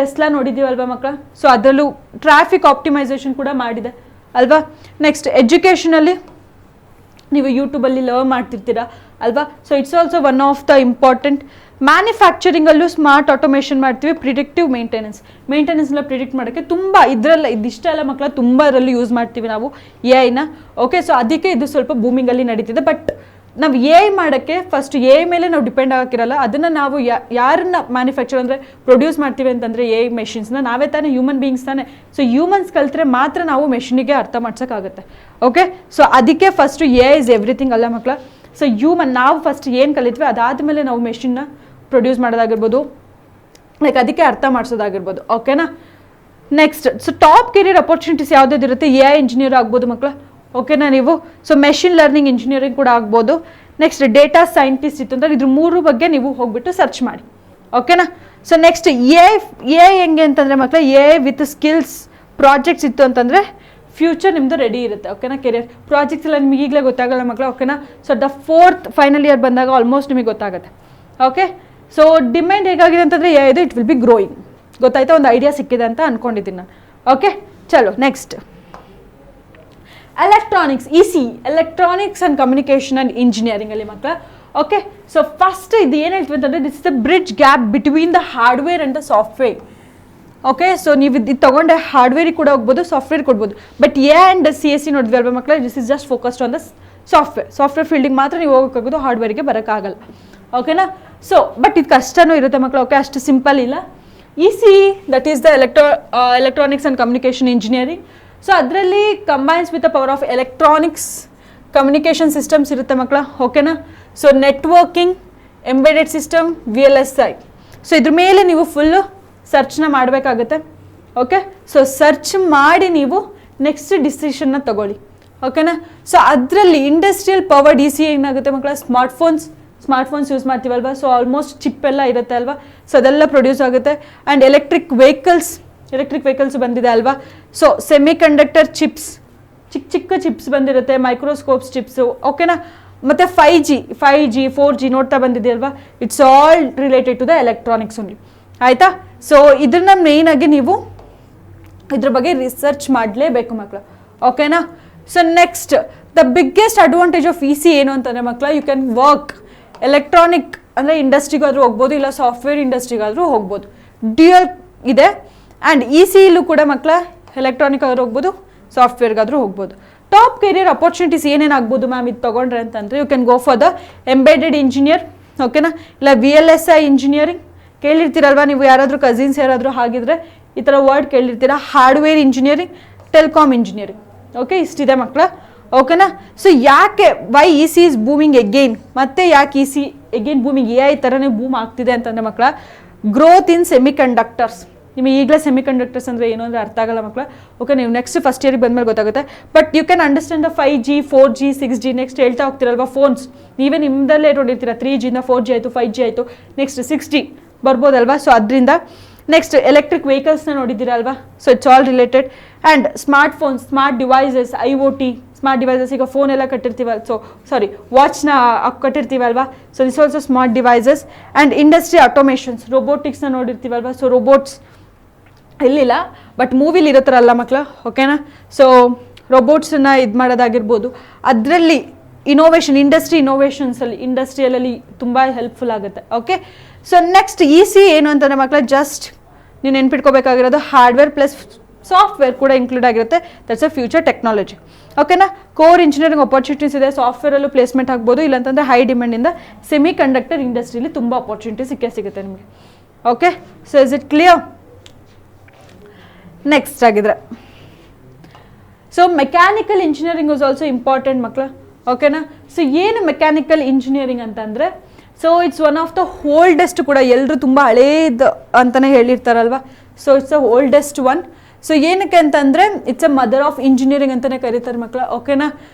ಟೆಸ್ಲಾ ನೋಡಿದ್ದೀವಲ್ವ ಮಕ್ಕಳ. ಸೊ ಅದರಲ್ಲೂ ಟ್ರಾಫಿಕ್ ಆಪ್ಟಿಮೈಸೇಷನ್ ಕೂಡ ಮಾಡಿದೆ ಅಲ್ವಾ. ನೆಕ್ಸ್ಟ್ ಎಜುಕೇಷನಲ್ಲಿ ನೀವು ಯೂಟ್ಯೂಬಲ್ಲಿ ಲರ್ನ್ ಮಾಡ್ತಿರ್ತೀರಾ ಅಲ್ವಾ. So it's also one of the important. ಮ್ಯಾನುಫ್ಯಾಕ್ಚರಿಂಗಲ್ಲೂ ಸ್ಮಾರ್ಟ್ ಆಟೋಮೇಷನ್ ಮಾಡ್ತೀವಿ. ಪ್ರಿಡಿಕ್ಟಿವ್ ಮೇಂಟೆನೆನ್ಸ್ನ ಪ್ರಿಡಿಕ್ಟ್ ಮಾಡೋಕ್ಕೆ ತುಂಬ ಇದಿಷ್ಟ ಎಲ್ಲ ಮಕ್ಕಳ ತುಂಬ ಅದರಲ್ಲಿ ಯೂಸ್ ಮಾಡ್ತೀವಿ ನಾವು AI-ನ. ಓಕೆ, ಸೊ ಅದಕ್ಕೆ ಇದು ಸ್ವಲ್ಪ ಬೂಮಿಂಗಲ್ಲಿ ನಡೀತಿದೆ. ಬಟ್ ನಾವು AI ಮಾಡೋಕ್ಕೆ ಫಸ್ಟ್ AI ಮೇಲೆ ನಾವು ಡಿಪೆಂಡ್ ಆಗೋಕ್ಕಿರಲ್ಲ. ಅದನ್ನು ನಾವು ಯಾರನ್ನ ಮ್ಯಾನುಫ್ಯಾಕ್ಚರ್ ಅಂದರೆ ಪ್ರೊಡ್ಯೂಸ್ ಮಾಡ್ತೀವಿ ಅಂತಂದರೆ AI ಮೆಷಿನ್ಸ್ನ ನಾವೇ ತಾನೇ, ಹ್ಯೂಮನ್ ಬೀಯಿಂಗ್ಸ್ ತಾನೇ. ಸೊ ಹ್ಯೂಮನ್ಸ್ ಕಲ್ತ್ರೆ ಮಾತ್ರ ನಾವು ಮೆಷಿನಿಗೆ ಅರ್ಥ ಮಾಡ್ಸೋಕ್ಕಾಗುತ್ತೆ. ಓಕೆ, ಸೊ ಅದಕ್ಕೆ ಫಸ್ಟು AI ಇಸ್ ಎವ್ರಿಥಿಂಗ್ ಅಲ್ಲ ಮಕ್ಕಳ. ಸೊ ನಾವು ಫಸ್ಟ್ ಏನು ಕಲಿತ್ವಿ ಅದಾದಮೇಲೆ ನಾವು ಮೆಷಿನ್ನ ಪ್ರೊಡ್ಯೂಸ್ ಮಾಡೋದಾಗಿರ್ಬೋದು, ಲೈಕ್ ಅದಕ್ಕೆ ಅರ್ಥ ಮಾಡಿಸೋದಾಗಿರ್ಬೋದು. ಓಕೆನಾ, next so top career opportunities ಯಾವುದಿರುತ್ತೆ? AI ಇಂಜಿನಿಯರ್ ಆಗ್ಬೋದು ಮಕ್ಕಳು. ಓಕೆನಾ ನೀವು. ಸೊ ಮೆಷಿನ್ ಲರ್ನಿಂಗ್ ಇಂಜಿನಿಯರಿಂಗ್ ಕೂಡ ಆಗ್ಬೋದು. ನೆಕ್ಸ್ಟ್ ಡೇಟಾ ಸೈಂಟಿಸ್ಟ್ ಇತ್ತು ಅಂದರೆ ಇದ್ರ ಮೂರು ಬಗ್ಗೆ ನೀವು ಹೋಗ್ಬಿಟ್ಟು ಸರ್ಚ್ ಮಾಡಿ. ಓಕೆನಾ, ಸೊ ನೆಕ್ಸ್ಟ್ AI ಹೆಂಗೆ ಅಂತಂದರೆ ಮಕ್ಕಳು, AI ವಿತ್ ಸ್ಕಿಲ್ಸ್ ಪ್ರಾಜೆಕ್ಟ್ಸ್ ಇತ್ತು ಅಂತಂದರೆ ಫ್ಯೂಚರ್ ನಿಮ್ಮದು ರೆಡಿ ಇರುತ್ತೆ. ಓಕೆನಾ, ಕೆರಿಯರ್ ಪ್ರಾಜೆಕ್ಟ್ಸ್ ಎಲ್ಲ ನಿಮಗೆ ಈಗಲೇ ಗೊತ್ತಾಗಲ್ಲ ಮಕ್ಕಳು. ಓಕೆನಾ, so the 4th final year ಬಂದಾಗ ಆಲ್ಮೋಸ್ಟ್ ನಿಮಗೆ ಗೊತ್ತಾಗುತ್ತೆ. ಓಕೆ, ಸೊ ಡಿಮ್ಯಾಂಡ್ ಹೇಗಾಗಿದೆ ಅಂತಂದರೆ AI ಇದು ಇಟ್ ವಿಲ್ ಬಿ ಗ್ರೋಯಿಂಗ್. ಗೊತ್ತಾಯ್ತಾ? ಒಂದು ಐಡಿಯಾ ಸಿಕ್ಕಿದೆ ಅಂತ ಅಂದ್ಕೊಂಡಿದ್ದೀನಿ ನಾನು. ಓಕೆ, ಚಲೋ next electronics, electronics and communication and ಇಂಜಿನಿಯರಿಂಗಲ್ಲಿ ಮಕ್ಕಳ. ಓಕೆ, ಸೊ ಫಸ್ಟ್ ಇದು ಏನು ಹೇಳ್ತೀವಿ ಅಂತಂದರೆ this is the bridge gap between the hardware and the software. Okay, so ನೀವು ಇದು ತೊಗೊಂಡೆ ಹಾರ್ಡ್ವೇರಿಗೆ ಕೂಡ ಹೋಗ್ಬೋದು, ಸಾಫ್ಟ್ವೇರ್ ಕೊಡ್ಬೋದು. ಬಟ್ AI ಆ್ಯಂಡ್ CSE ನೋಡಿದ್ವಿ ಅಲ್ವಾ ಮಕ್ಕಳ, this is just focused on the software ಫೀಲ್ಡಿಗೆ ಮಾತ್ರ ನೀವು ಹೋಗೋಕ್ಕಾಗೋದು, ಹಾರ್ಡ್ವೇರಿಗೆ ಬರೋಕ್ಕಾಗಲ್ಲ. ಓಕೆನಾ, ಸೊ ಬಟ್ ಇದು ಕಷ್ಟನೂ ಇರುತ್ತೆ ಮಕ್ಕಳು. ಓಕೆ, ಅಷ್ಟು ಸಿಂಪಲ್ ಇಲ್ಲ. ECE that is the electronics and communication engineering. So ಅದರಲ್ಲಿ combines with the power of electronics communication systems ಇರುತ್ತೆ ಮಕ್ಕಳ. ಓಕೆನಾ, so networking, embedded system, VLSI. So ಇದ್ರ ಮೇಲೆ ನೀವು ಫುಲ್ಲು ಸರ್ಚ್ನ ಮಾಡಬೇಕಾಗುತ್ತೆ. ಓಕೆ, ಸೊ ಸರ್ಚ್ ಮಾಡಿ ನೀವು ನೆಕ್ಸ್ಟ್ ಡಿಸಿಷನ್ನ ತಗೊಳ್ಳಿ. ಓಕೆನಾ, ಸೊ ಅದರಲ್ಲಿ ಇಂಡಸ್ಟ್ರಿಯಲ್ ಪವರ್ಡ್ ECE ಏನಾಗುತ್ತೆ ಮಕ್ಕಳ, ಸ್ಮಾರ್ಟ್ಫೋನ್ಸ್ ಯೂಸ್ ಮಾಡ್ತೀವಲ್ವ. ಸೊ ಆಲ್ಮೋಸ್ಟ್ ಚಿಪ್ ಎಲ್ಲ ಇರುತ್ತೆ ಅಲ್ವಾ, ಸೊ ಅದೆಲ್ಲ ಪ್ರೊಡ್ಯೂಸ್ ಆಗುತ್ತೆ. ಆ್ಯಂಡ್ ಎಲೆಕ್ಟ್ರಿಕ್ ವೆಹಿಕಲ್ಸ್ ಬಂದಿದೆ ಅಲ್ವಾ. ಸೊ ಸೆಮಿ ಕಂಡಕ್ಟರ್ ಚಿಪ್ಸ್, ಚಿಕ್ಕ ಚಿಪ್ಸ್ ಬಂದಿರುತ್ತೆ, ಮೈಕ್ರೋಸ್ಕೋಪ್ಸ್ ಚಿಪ್ಸು. ಓಕೆನಾ, ಮತ್ತು 5G 4G ನೋಡ್ತಾ ಬಂದಿದೆ ಅಲ್ವಾ. It's all related to the electronics only. ಆಯಿತಾ? ಸೊ ಇದನ್ನ ಮೇಯ್ನಾಗಿ ನೀವು ಇದ್ರ ಬಗ್ಗೆ ರಿಸರ್ಚ್ ಮಾಡಲೇಬೇಕು ಮಕ್ಕಳು. ಓಕೆನಾ, so next the biggest advantage of ECE ಏನು ಅಂತಂದರೆ ಮಕ್ಕಳು, ಯು ಕ್ಯಾನ್ ವರ್ಕ್ ಎಲೆಕ್ಟ್ರಾನಿಕ್ ಅಂದರೆ ಇಂಡಸ್ಟ್ರಿಗಾದರೂ ಹೋಗ್ಬೋದು, ಇಲ್ಲ ಸಾಫ್ಟ್ವೇರ್ ಇಂಡಸ್ಟ್ರಿಗಾದರೂ ಹೋಗ್ಬೋದು. ಡ್ಯೂಯಲ್ ಇದೆ. ಆ್ಯಂಡ್ ECEಲೂ ಕೂಡ ಮಕ್ಕಳ ಎಲೆಕ್ಟ್ರಾನಿಕ್ ಆದರೂ ಹೋಗ್ಬೋದು, ಸಾಫ್ಟ್ವೇರ್ಗಾದರೂ ಹೋಗ್ಬೋದು. ಟಾಪ್ ಕೆರಿಯರ್ ಅಪರ್ಚುನಿಟೀಸ್ ಏನೇನಾಗ್ಬೋದು ಮ್ಯಾಮ್ ಇದು ತೊಗೊಂಡ್ರೆ ಅಂತಂದರೆ, you can go for the embedded engineer. ಓಕೆನಾ, ಇಲ್ಲ VLSI ಇಂಜಿನಿಯರಿಂಗ್ ಕೇಳಿರ್ತೀರಲ್ವ ನೀವು, ಯಾರಾದರೂ ಕಸಿನ್ಸ್ ಯಾರಾದರೂ ಹಾಗಿದ್ರೆ ಈ ಥರ ವರ್ಡ್ ಕೇಳಿರ್ತೀರ. Hardware engineering, telecom engineering. Okay, ಇಷ್ಟಿದೆ ಮಕ್ಕಳ. ಓಕೆನಾ, ಸೊ ಯಾಕೆ why ECE is booming again, ಮತ್ತೆ ಯಾಕೆ ECE ಎಗೇನ್ ಬೂಮಿಂಗ್ AI ಥರನೇ ಬೂಮ್ ಆಗ್ತಿದೆ ಅಂತಂದರೆ ಮಕ್ಕಳ, ಗ್ರೋತ್ ಇನ್ ಸೆಮಿ ಕಂಡಕ್ಟರ್ಸ್. ನಿಮಗೆ ಈಗಲೇ ಸೆಮಿ ಕಂಡಕ್ಟರ್ಸ್ ಅಂದರೆ ಏನು ಅಂದರೆ ಅರ್ಥ ಆಗಲ್ಲ ಮಕ್ಕಳ. ಓಕೆ, ನೀವು ನೆಕ್ಸ್ಟ್ ಫಸ್ಟ್ ಇಯರಿಗೆ ಬಂದಮೇಲೆ ಗೊತ್ತಾಗುತ್ತೆ. But you can understand the 5G 4G 6G next ಹೇಳ್ತಾ ಹೋಗ್ತಿರಲ್ವ. ಫೋನ್ಸ್ ನೀವೇ ನಿಮ್ಮದಲ್ಲೇ ನೋಡಿರ್ತೀರ, 3G ಇಂದ 4G ಆಯಿತು, 5G ಆಯಿತು, ನೆಕ್ಸ್ಟ್ 6G ಬರ್ಬೋದಲ್ವಾ. ಸೊ ಅದರಿಂದ ನೆಕ್ಸ್ಟ್ ಎಲೆಕ್ಟ್ರಿಕ್ ವೆಹಿಕಲ್ಸ್ನ ನೋಡಿದ್ದೀರಾ ಅಲ್ವಾ, so it's all related. And smart phones, smart devices, IoT smart devices, ಈಗ ಫೋನ್ ಎಲ್ಲ ಕಟ್ಟಿರ್ತೀವಲ್ಲ, ವಾಚ್ನ ಕಟ್ಟಿರ್ತೀವಲ್ವಾ, so this also smart devices. And industry automations, ರೋಬೋಟಿಕ್ಸ್ನ ನೋಡಿರ್ತೀವಲ್ವಾ, ಸೊ ರೋಬೋಟ್ಸ್ ಇಲ್ಲಿಲ್ಲ ಬಟ್ ಮೂವಿಲಿ ಇರೋ ಥರ ಅಲ್ಲ ಮಕ್ಕಳ, ಓಕೆನಾ. ಸೊ ರೋಬೋಟ್ಸನ್ನು ಇದು ಮಾಡೋದಾಗಿರ್ಬೋದು, ಅದರಲ್ಲಿ ಇನೋವೇಷನ್, ಇಂಡಸ್ಟ್ರಿಯಲಲ್ಲಿ ತುಂಬ ಹೆಲ್ಪ್ಫುಲ್ ಆಗುತ್ತೆ. ಓಕೆ, ಸೊ ನೆಕ್ಸ್ಟ್ EC ಏನು ಅಂತಂದರೆ ಮಕ್ಕಳ, ಜಸ್ಟ್ ನೀವು ನೆನ್ಪಿಟ್ಕೋಬೇಕಾಗಿರೋದು ಹಾರ್ಡ್ವೇರ್ ಪ್ಲಸ್ ಸಾಫ್ಟ್ವೇರ್ ಕೂಡ ಇನ್ಕ್ಲೂಡ್ ಆಗಿರುತ್ತೆ. That's a future technology. ಓಕೆನಾ. ಕೋರ್ ಇಂಜಿನಿಯರಿಂಗ್ ಆಪರ್ಚುನಿಟೀಸ್ ಇದೆ, ಸಾಫ್ಟ್ವೇರಲ್ಲೂ ಪ್ಲೇಸ್ಮೆಂಟ್ ಆಗ್ಬೋದು, ಇಲ್ಲಾಂತಂದರೆ ಹೈ ಡಿಮ್ಯಾಂಡಿಂದ ಸೆಮಿ ಕಂಡಕ್ಟರ್ ಇಂಡಸ್ಟ್ರಿಲಿ ತುಂಬ ಆಪರ್ಚುನಿಟಿ ಸಿಗುತ್ತೆ ನಿಮಗೆ. Okay, so is it clear? Next ಆಗಿದ್ರೆ so mechanical engineering is also important ಮಕ್ಕಳ, ಓಕೆನಾ. ಸೊ ಏನು ಮೆಕ್ಯಾನಿಕಲ್ ಇಂಜಿನಿಯರಿಂಗ್ ಅಂತಂದರೆ, so it's one of the oldest ಕೂಡ, ಎಲ್ಲರೂ ತುಂಬ ಹಳೇದು ಅಂತಲೇ ಹೇಳಿರ್ತಾರಲ್ವ, so it's a oldest one. So ಏನಕ್ಕೆ ಅಂತಂದರೆ it's a mother of engineering ಅಂತಲೇ ಕರೀತಾರೆ ಮಕ್ಕಳ, ಓಕೆನಾ.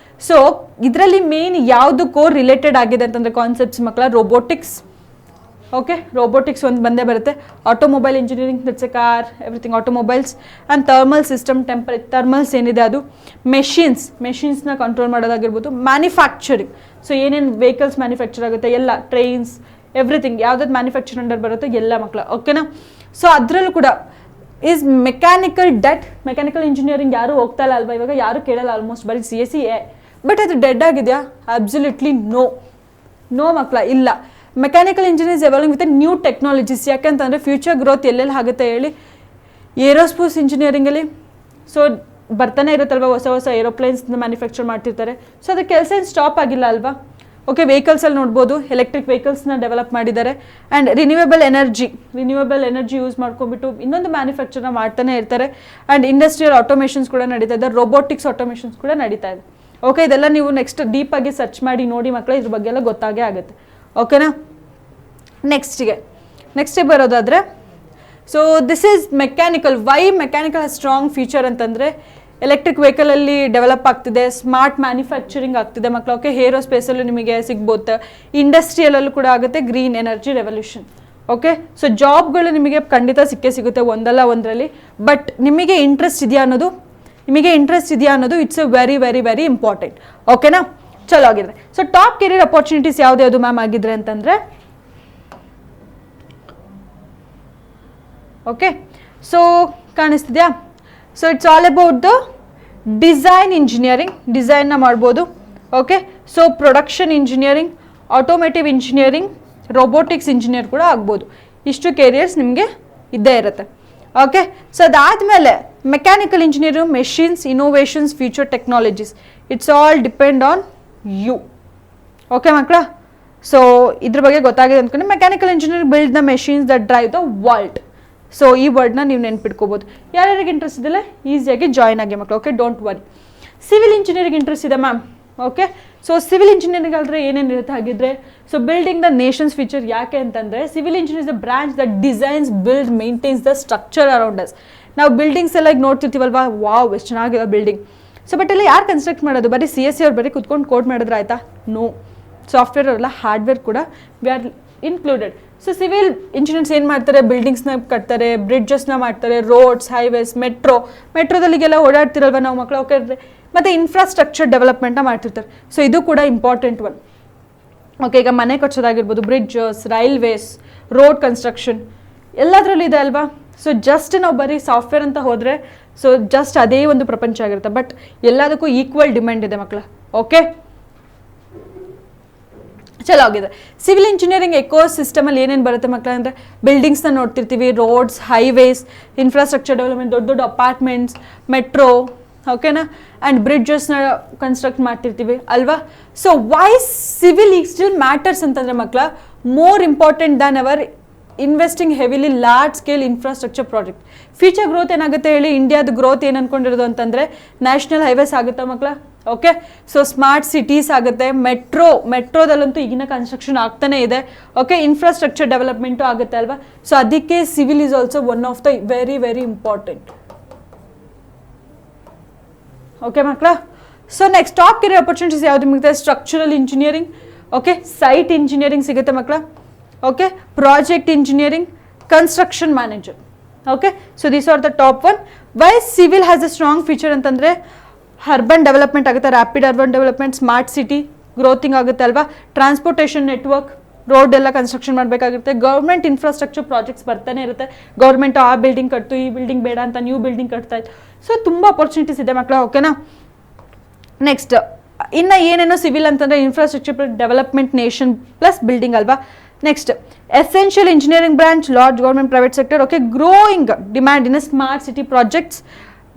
ಸೊ ಇದರಲ್ಲಿ ಮೇನ್ ಯಾವುದು ಕೋರ್ ರಿಲೇಟೆಡ್ ಆಗಿದೆ ಅಂತಂದರೆ ಕಾನ್ಸೆಪ್ಟ್ಸ್ ಮಕ್ಕಳ, ರೋಬೋಟಿಕ್ಸ್. ಓಕೆ, ರೋಬೋಟಿಕ್ಸ್ ಒಂದು ಬಂದೇ ಬರುತ್ತೆ. Automobile engineering, that's a car, everything automobiles. And thermal system, thermals ಏನಿದೆ ಅದು, ಮೆಷಿನ್ಸ್ನ ಕಂಟ್ರೋಲ್ ಮಾಡೋದಾಗಿರ್ಬೋದು. ಮ್ಯಾನುಫ್ಯಾಕ್ಚರಿಂಗ್, ಸೊ ಏನೇನು ವೆಹಿಕಲ್ಸ್ ಮ್ಯಾನುಫ್ಯಾಕ್ಚರ್ ಆಗುತ್ತೆ ಎಲ್ಲ, ಟ್ರೈನ್ಸ್, ಎವ್ರಿಥಿಂಗ್ ಯಾವ್ದಾದ್ರು ಮ್ಯಾನುಫ್ಯಾಕ್ಚರ್ ಅಂಡರ್ ಬರುತ್ತೆ ಎಲ್ಲ ಮಕ್ಕಳ, ಓಕೆನಾ. ಸೊ ಅದರಲ್ಲೂ ಕೂಡ ಈಸ್ ಮೆಕ್ಯಾನಿಕಲ್ ಇಂಜಿನಿಯರಿಂಗ್ ಯಾರು ಹೋಗ್ತಾ ಇಲ್ಲ ಅಲ್ವಾ, ಇವಾಗ ಯಾರು ಕೇಳಲ್ಲ, ಆಲ್ಮೋಸ್ಟ್ ಬರೀ CSE. ಬಟ್ ಅದು ಡೆಡ್ ಆಗಿದೆಯಾ? ಅಬ್ಸಲ್ಯೂಟ್ಲಿ ನೋ ಮಕ್ಕಳ, ಇಲ್ಲ. Mechanical engineers evolving with new technologies. ಯಾಕಂತಂದರೆ ಫ್ಯೂಚರ್ ಗ್ರೋತ್ ಎಲ್ಲೆಲ್ಲಿ ಆಗುತ್ತೆ ಹೇಳಿ, ಏರೋಸ್ಪೇಸ್ ಇಂಜಿನಿಯರಿಂಗಲ್ಲಿ ಸೊ ಬರ್ತಾನೆ ಇರುತ್ತಲ್ವ, ಹೊಸ ಏರೋಪ್ಲೇನ್ಸ್ನ ಮ್ಯಾನುಫ್ಯಾಕ್ಚರ್ ಮಾಡ್ತಿರ್ತಾರೆ. ಸೊ ಅದು ಕೆಲಸ ಏನು ಸ್ಟಾಪ್ ಆಗಿಲ್ಲ ಅಲ್ವಾ. ಓಕೆ, ವೆಹಿಕಲ್ಸಲ್ಲಿ ನೋಡ್ಬೋದು, ಎಲೆಕ್ಟ್ರಿಕ್ ವೆಹಿಕಲ್ಸ್ನ ಡೆವಲಪ್ ಮಾಡಿದ್ದಾರೆ. ಆ್ಯಂಡ್ ರಿನ್ಯೂವೇಬಲ್ ಎನರ್ಜಿ ಯೂಸ್ ಮಾಡ್ಕೊಂಡ್ಬಿಟ್ಟು ಇನ್ನೊಂದು ಮ್ಯಾನುಫ್ಯಾಕ್ಚರ್ನ ಮಾಡ್ತಾನೆ ಇರ್ತಾರೆ. ಆ್ಯಂಡ್ ಇಂಡಸ್ಟ್ರಿಯಲ್ ಆಟೋಮೇಷನ್ಸ್ ಕೂಡ ನಡೀತಾ ಇದೆ, ರೋಬೋಟಿಕ್ಸ್ ಆಟೋಮೇಷನ್ಸ್ ಕೂಡ ನಡೀತಾ ಇದೆ. ಓಕೆ, ಇದೆಲ್ಲ ನೀವು ನೆಕ್ಸ್ಟ್ ಡೀಪಾಗಿ ಸರ್ಚ್ ಮಾಡಿ ನೋಡಿ ಮಕ್ಕಳು, ಇದ್ರ ಬಗ್ಗೆ ಎಲ್ಲ ಗೊತ್ತಾಗೇ ಆಗುತ್ತೆ, ಓಕೆನಾ. ನೆಕ್ಸ್ಟಿಗೆ ಬರೋದಾದರೆ, so this is mechanical. Why mechanical strong future ಅಂತಂದರೆ, ಎಲೆಕ್ಟ್ರಿಕ್ ವೆಹಿಕಲಲ್ಲಿ ಡೆವಲಪ್ ಆಗ್ತಿದೆ, ಸ್ಮಾರ್ಟ್ ಮ್ಯಾನುಫ್ಯಾಕ್ಚರಿಂಗ್ ಆಗ್ತಿದೆ ಮಕ್ಕಳು. ಓಕೆ, ಏರೋಸ್ಪೇಸಲ್ಲೂ ನಿಮಗೆ ಸಿಗ್ಬೋದು, ಇಂಡಸ್ಟ್ರಿಯಲಲ್ಲೂ ಕೂಡ ಆಗುತ್ತೆ, green energy revolution. Okay, so ಜಾಬ್ಗಳು ನಿಮಗೆ ಖಂಡಿತ ಸಿಗುತ್ತೆ ಒಂದಲ್ಲ ಒಂದರಲ್ಲಿ. ಬಟ್ ನಿಮಗೆ ಇಂಟ್ರೆಸ್ಟ್ ಇದೆಯಾ ಅನ್ನೋದು it's a very very very important, ಓಕೆನಾ. ಚಲೋ ಆಗಿದ್ರೆ, ಸೊ ಟಾಪ್ ಕೆರಿಯರ್ ಅಪರ್ಚುನಿಟೀಸ್ ಯಾವ್ದು ಮ್ಯಾಮ್ ಆಗಿದ್ರೆ ಅಂತಂದರೆ, ಓಕೆ, ಸೊ ಕಾಣಿಸ್ತಿದ್ಯಾ? So it's all about the design engineering, ಡಿಸೈನ್ನ ಮಾಡ್ಬೋದು. Okay, so production engineering, automotive engineering, robotics engineer ಕೂಡ ಆಗ್ಬೋದು. ಇಷ್ಟು ಕೆರಿಯರ್ಸ್ ನಿಮಗೆ ಇದ್ದೇ ಇರುತ್ತೆ. ಓಕೆ, ಸೊ ಅದಾದಮೇಲೆ mechanical engineering, machines, innovations, future technologies, it's all depend on you. Okay ಮಕ್ಕಳ, ಸೊ ಇದ್ರ ಬಗ್ಗೆ ಗೊತ್ತಾಗಿದೆ ಅಂದ್ಕೊಂಡು, mechanical engineering build the machines that drive the world. So ಈ ವರ್ಡ್ನ ನೀವು ನೆನ್ಪಿಟ್ಕೋಬೋದು. ಯಾರ್ಯಾರಿಗೆ ಇಂಟ್ರೆಸ್ಟ್ ಇದೆಲ್ಲ ಈಸಿಯಾಗಿ ಜಾಯ್ನ್ ಆಗಿ ಮಕ್ಕಳು. Okay, don't worry. Civil engineering interest ಇದೆ ma'am. Okay, so civil engineering ಆದರೆ ಏನೇನಿರುತ್ತೆ ಹಾಗಿದ್ರೆ, so building the nations future. ಯಾಕೆ ಅಂತಂದರೆ civil engineer is the branch that designs, build, maintains the structure around us. ನಾವು ಬಿಲ್ಡಿಂಗ್ಸ್ ಎಲ್ಲ ಈಗ ನೋಡ್ತಿರ್ತೀವಲ್ವಾ, ವಾವ್ ಎಷ್ಟು ಚೆನ್ನಾಗಿದೆ ಬಿಲ್ಡಿಂಗ್. ಸೊ ಬಟ್ ಎಲ್ಲ ಯಾರು ಕನ್ಸ್ಟ್ರಕ್ಟ್ ಮಾಡೋದು? ಬರೀ CSE ಅವ್ರು ಬರೀ ಕುತ್ಕೊಂಡು ಕೋಡ್ ಮಾಡಿದ್ರೆ ಆಯಿತಾ? ನೋ, ಸಾಫ್ಟ್ವೇರ್ ಅವರೆಲ್ಲ ಹಾರ್ಡ್ವೇರ್ ಕೂಡ we are included. So civil engineers ಏನು ಮಾಡ್ತಾರೆ? ಬಿಲ್ಡಿಂಗ್ಸ್ನ ಕಟ್ತಾರೆ, ಬ್ರಿಡ್ಜಸ್ನ ಮಾಡ್ತಾರೆ, ರೋಡ್ಸ್, ಹೈವೇಸ್, ಮೆಟ್ರೋದಲ್ಲಿಗೆಲ್ಲ ಓಡಾಡ್ತಿರಲ್ವ ನಾವು ಮಕ್ಕಳು. ಓಕೆ, ಮತ್ತು ಇನ್ಫ್ರಾಸ್ಟ್ರಕ್ಚರ್ ಡೆವಲಪ್ಮೆಂಟ್ನ ಮಾಡ್ತಿರ್ತಾರೆ. ಸೊ ಇದು ಕೂಡ ಇಂಪಾರ್ಟೆಂಟ್ ಒನ್. ಓಕೆ, ಈಗ ಮನೆ ಕಟ್ಸೋದಾಗಿರ್ಬೋದು, ಬ್ರಿಡ್ಜಸ್, ರೈಲ್ವೇಸ್, ರೋಡ್ ಕನ್ಸ್ಟ್ರಕ್ಷನ್ ಎಲ್ಲದರಲ್ಲೂ ಇದೆ ಅಲ್ವಾ. ಸೊ ಜಸ್ಟ್ ನಾವು ಬರೀ ಸಾಫ್ಟ್ವೇರ್ ಅಂತ ಹೋದರೆ ಸೊ ಜಸ್ಟ್ ಅದೇ ಒಂದು ಪ್ರಪಂಚ ಆಗಿರುತ್ತೆ. ಬಟ್ ಎಲ್ಲದಕ್ಕೂ ಈಕ್ವಲ್ ಡಿಮ್ಯಾಂಡ್ ಇದೆ ಮಕ್ಕಳ. ಓಕೆ, ಚಲೋ ಆಗಿದೆ. ಸಿವಿಲ್ ಇಂಜಿನಿಯರಿಂಗ್ ಎಕೋ ಸಿಸ್ಟಮಲ್ಲಿ ಏನೇನು ಬರುತ್ತೆ ಮಕ್ಕಳ ಅಂದರೆ, ಬಿಲ್ಡಿಂಗ್ಸ್ನ ನೋಡ್ತಿರ್ತೀವಿ, ರೋಡ್ಸ್, ಹೈವೇಸ್, ಇನ್ಫ್ರಾಸ್ಟ್ರಕ್ಚರ್ ಡೆವಲಪ್ಮೆಂಟ್, ದೊಡ್ಡ ದೊಡ್ಡ ಅಪಾರ್ಟ್ಮೆಂಟ್ಸ್, ಮೆಟ್ರೋ, ಓಕೆನಾ, ಆ್ಯಂಡ್ ಬ್ರಿಡ್ಜಸ್ನ ಕನ್ಸ್ಟ್ರಕ್ಟ್ ಮಾಡ್ತಿರ್ತೀವಿ ಅಲ್ವಾ. So why civil still matters ಅಂತಂದರೆ ಮಕ್ಕಳ, more important than our investing heavily large scale infrastructure project. Future growth ಏನಾಗುತ್ತೆ ಹೇಳಿ? ಇಂಡಿಯಾದ ಗ್ರೋತ್ ಏನು ಅನ್ಕೊಂಡಿರೋದು ಅಂತಂದರೆ ನ್ಯಾಷನಲ್ ಹೈವೇಸ್ ಆಗುತ್ತೆ ಮಕ್ಕಳ. ಓಕೆ, ಸೊ ಸ್ಮಾರ್ಟ್ ಸಿಟೀಸ್ ಆಗುತ್ತೆ, ಮೆಟ್ರೋದಲ್ಲಂತೂ ಈಗಿನ ಕನ್ಸ್ಟ್ರಕ್ಷನ್ ಆಗ್ತಾನೆ ಇದೆ. ಓಕೆ, ಇನ್ಫ್ರಾಸ್ಟ್ರಕ್ಚರ್ ಡೆವಲಪ್ಮೆಂಟು ಆಗುತ್ತೆ ಅಲ್ವಾ. ಸೊ ಅದಕ್ಕೆ civil is also one of the very very important. Okay ಮಕ್ಕಳ, so next top career opportunities ಯಾವುದು ನಿಮಗೆ? Structural engineering, okay, site engineering ಸಿಗುತ್ತೆ ಮಕ್ಕಳ. Okay, project engineering, construction manager. Okay, so these are the top one. Why civil has a strong feature ಅಂತಂದರೆ urban development ಆಗುತ್ತೆ, rapid urban development, smart city ಗ್ರೋತಿಂಗ್ ಆಗುತ್ತೆ ಅಲ್ವಾ, transportation network, road ಎಲ್ಲ construction ಮಾಡಬೇಕಾಗುತ್ತೆ, government infrastructure projects ಬರ್ತಾನೆ ಇರುತ್ತೆ, government ಆ ಬಿಲ್ಡಿಂಗ್ ಕಟ್ತು ಈ ಬಿಲ್ಡಿಂಗ್ ಬೇಡ ಅಂತ ನ್ಯೂ ಬಿಲ್ಡಿಂಗ್ ಕಟ್ತಾ ಇತ್ತು. ಸೊ ತುಂಬ ಅಪರ್ಚುನಿಟೀಸ್ ಇದೆ ಮಕ್ಕಳ, ಓಕೆನಾ. ನೆಕ್ಸ್ಟ್ ಇನ್ನು ಏನೇನೋ ಸಿವಿಲ್ ಅಂತಂದರೆ infrastructure development nation plus building ಅಲ್ವಾ. Next essential engineering branch, large government private sector, okay, growing demand in smart city projects,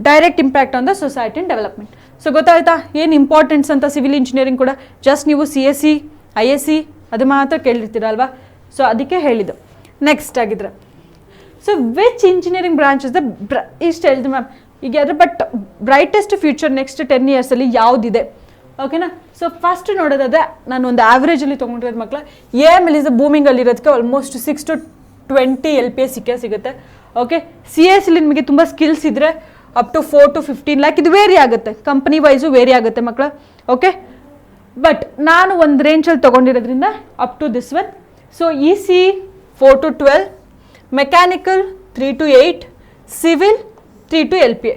direct impact on the society and development. So ಗೊತ್ತಾಯ್ತಾ ಏನು importance ಅಂತ civil engineering ಕೂಡ. Just ನೀವು CSE ISE ಅದು ಮಾತ್ರ ಕೇಳಿರ್ತೀರ ಅಲ್ವಾ, so ಅದಕ್ಕೆ ಹೇಳಿದ್ದು. ನೆಕ್ಸ್ಟ್ ಆಗಿದ್ರೆ so which engineering branch is the ಇಷ್ಟು ಹೇಳಿದ್ರು ಮ್ಯಾಮ್ ಈಗ ಯಾರು, ಬಟ್ ಬ್ರೈಟೆಸ್ಟ್ ಫ್ಯೂಚರ್ ನೆಕ್ಸ್ಟ್ 10 ಇಯರ್ಸಲ್ಲಿ ಯಾವುದಿದೆ, ಓಕೆನಾ. ಸೊ ಫಸ್ಟ್ ನೋಡೋದಾದ್ರೆ ನಾನು ಒಂದು ಆವ್ರೇಜಲ್ಲಿ ತೊಗೊಂಡಿರೋದು ಮಕ್ಕಳ AML ಇಸ್ ಬೂಮಿಂಗಲ್ಲಿ ಇರೋದಕ್ಕೆ ಆಲ್ಮೋಸ್ಟ್ 6 to 20 LPA ಸಿಗುತ್ತೆ. ಓಕೆ, CSE ನಿಮಗೆ ತುಂಬ ಸ್ಕಿಲ್ಸ್ ಇದ್ದರೆ ಅಪ್ ಟು 4 to 15 lakh ಇದು ವೇರಿ ಆಗುತ್ತೆ, ಕಂಪ್ನಿ ವೈಸು ವೇರಿ ಆಗುತ್ತೆ ಮಕ್ಕಳ. ಓಕೆ, ಬಟ್ ನಾನು ಒಂದು ರೇಂಜಲ್ಲಿ ತೊಗೊಂಡಿರೋದ್ರಿಂದ up to this one. So EC 4 to 12, mechanical 3 to 8, civil 3 to LPA.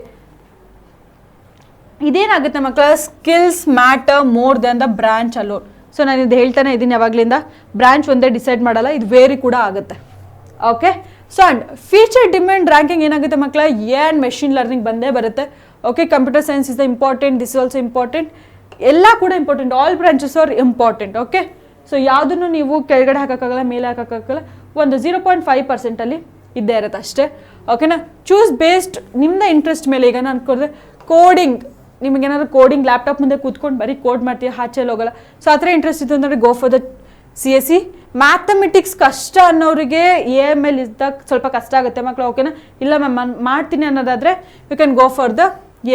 ಇದೇನಾಗುತ್ತೆ ಮಕ್ಕಳ, skills matter more than the branch alone. So ನಾನು ಇದು ಹೇಳ್ತಾನೆ ಇದ್ದೀನಿ ಯಾವಾಗಲಿಂದ, ಬ್ರಾಂಚ್ ಒಂದೇ ಡಿಸೈಡ್ ಮಾಡಲ್ಲ, ಇದು ವೇರಿ ಕೂಡ ಆಗುತ್ತೆ. Okay, so and feature demand ranking ಏನಾಗುತ್ತೆ ಮಕ್ಕಳ, ಆ್ಯಂಡ್ ಮೆಷಿನ್ ಲರ್ನಿಂಗ್ ಬಂದೇ ಬರುತ್ತೆ. Okay, computer science is the important, this also important, ಎಲ್ಲ ಕೂಡ important, all branches are important. Okay, so ಯಾವುದನ್ನು ನೀವು ಕೆಳಗಡೆ ಹಾಕೋಕ್ಕಾಗಲ್ಲ, ಮೇಲೆ ಹಾಕೋಕ್ಕಾಗಲ್ಲ, ಒಂದು 0.5% ಇದ್ದೇ ಇರುತ್ತೆ ಅಷ್ಟೇ. ಓಕೆನಾ, ಚೂಸ್ ಬೇಸ್ಡ್ ನಿಮ್ಮದ ಇಂಟ್ರೆಸ್ಟ್ ಮೇಲೆ. ಈಗ ನಾನು ಅನ್ಕೊಂಡ್ರೆ ಕೋಡಿಂಗ್, ನಿಮಗೇನಾದ್ರು ಕೋಡಿಂಗ್ ಲ್ಯಾಪ್ಟಾಪ್ ಮುಂದೆ ಕೂತ್ಕೊಂಡು ಬರೀ ಕೋಡ್ ಮಾಡ್ತೀವಿ, ಆಚೆಲ್ಲಿ ಹೋಗಲ್ಲ, ಸೊ ಆ ಥರ ಇಂಟ್ರೆಸ್ಟ್ ಇತ್ತು ಅಂದರೆ ಗೋ ಫಾರ್ ದ CSE. ಮ್ಯಾಥಮೆಟಿಕ್ಸ್ ಕಷ್ಟ ಅನ್ನೋರಿಗೆ AML ಇದ್ದಾಗ ಸ್ವಲ್ಪ ಕಷ್ಟ ಆಗುತ್ತೆ ಮಕ್ಕಳು, ಓಕೆನಾ. ಇಲ್ಲ ಮ್ಯಾಮ್ ಮಾಡ್ತೀನಿ ಅನ್ನೋದಾದರೆ you can go for the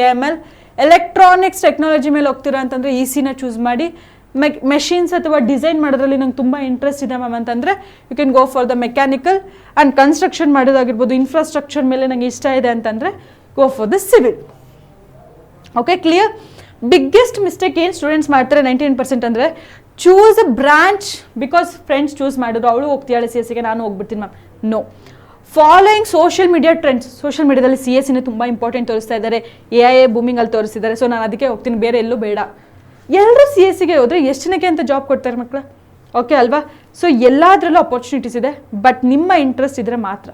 AML. Electronics technology ಮೇಲೆ ಹೋಗ್ತೀರಾ ಅಂತಂದರೆ ECನ ಚೂಸ್ ಮಾಡಿ. ಮೆಷಿನ್ಸ್ ಅಥವಾ ಡಿಸೈನ್ ಮಾಡೋದ್ರಲ್ಲಿ ನಂಗೆ ತುಂಬ ಇಂಟ್ರೆಸ್ಟ್ ಇದೆ ಮ್ಯಾಮ್ ಅಂತಂದರೆ you can go for the mechanical. And construction ಮಾಡೋದಾಗಿರ್ಬೋದು, ಇನ್ಫ್ರಾಸ್ಟ್ರಕ್ಚರ್ ಮೇಲೆ ನಂಗೆ ಇಷ್ಟ ಇದೆ ಅಂತಂದರೆ go for the civil. Okay, clear. Biggest mistake ಏನು ಸ್ಟೂಡೆಂಟ್ಸ್ ಮಾಡ್ತಾರೆ 99% ಅಂದರೆ choose a branch because friends choose ಮಾಡಿದ್ರು, ಅವಳು ಹೋಗ್ತೀಯಾಳೆ CSEಗೆ, ನಾನು ಹೋಗ್ಬಿಡ್ತೀನಿ ma'am. No, following social media trends. Social ಮೀಡಿಯಾದಲ್ಲಿ CSEನ ತುಂಬ ಇಂಪಾರ್ಟೆಂಟ್ ತೋರಿಸ್ತಾ ಇದ್ದಾರೆ, AI ಬೂಮಿಂಗಲ್ಲಿ ತೋರಿಸಿದ್ದಾರೆ, ಸೊ ನಾನು ಅದಕ್ಕೆ ಹೋಗ್ತೀನಿ, ಬೇರೆ ಎಲ್ಲೂ ಬೇಡ. ಎಲ್ಲರೂ CSEಗೆ ಹೋದರೆ ಎಷ್ಟು ಜನಕ್ಕೆ ಅಂತ ಜಾಬ್ ಕೊಡ್ತಾರೆ ಮಕ್ಕಳ, ಓಕೆ ಅಲ್ವಾ. ಸೊ ಎಲ್ಲದರಲ್ಲೂ ಅಪರ್ಚುನಿಟೀಸ್ ಇದೆ, ಬಟ್ ನಿಮ್ಮ ಇಂಟ್ರೆಸ್ಟ್ ಇದ್ದರೆ ಮಾತ್ರ.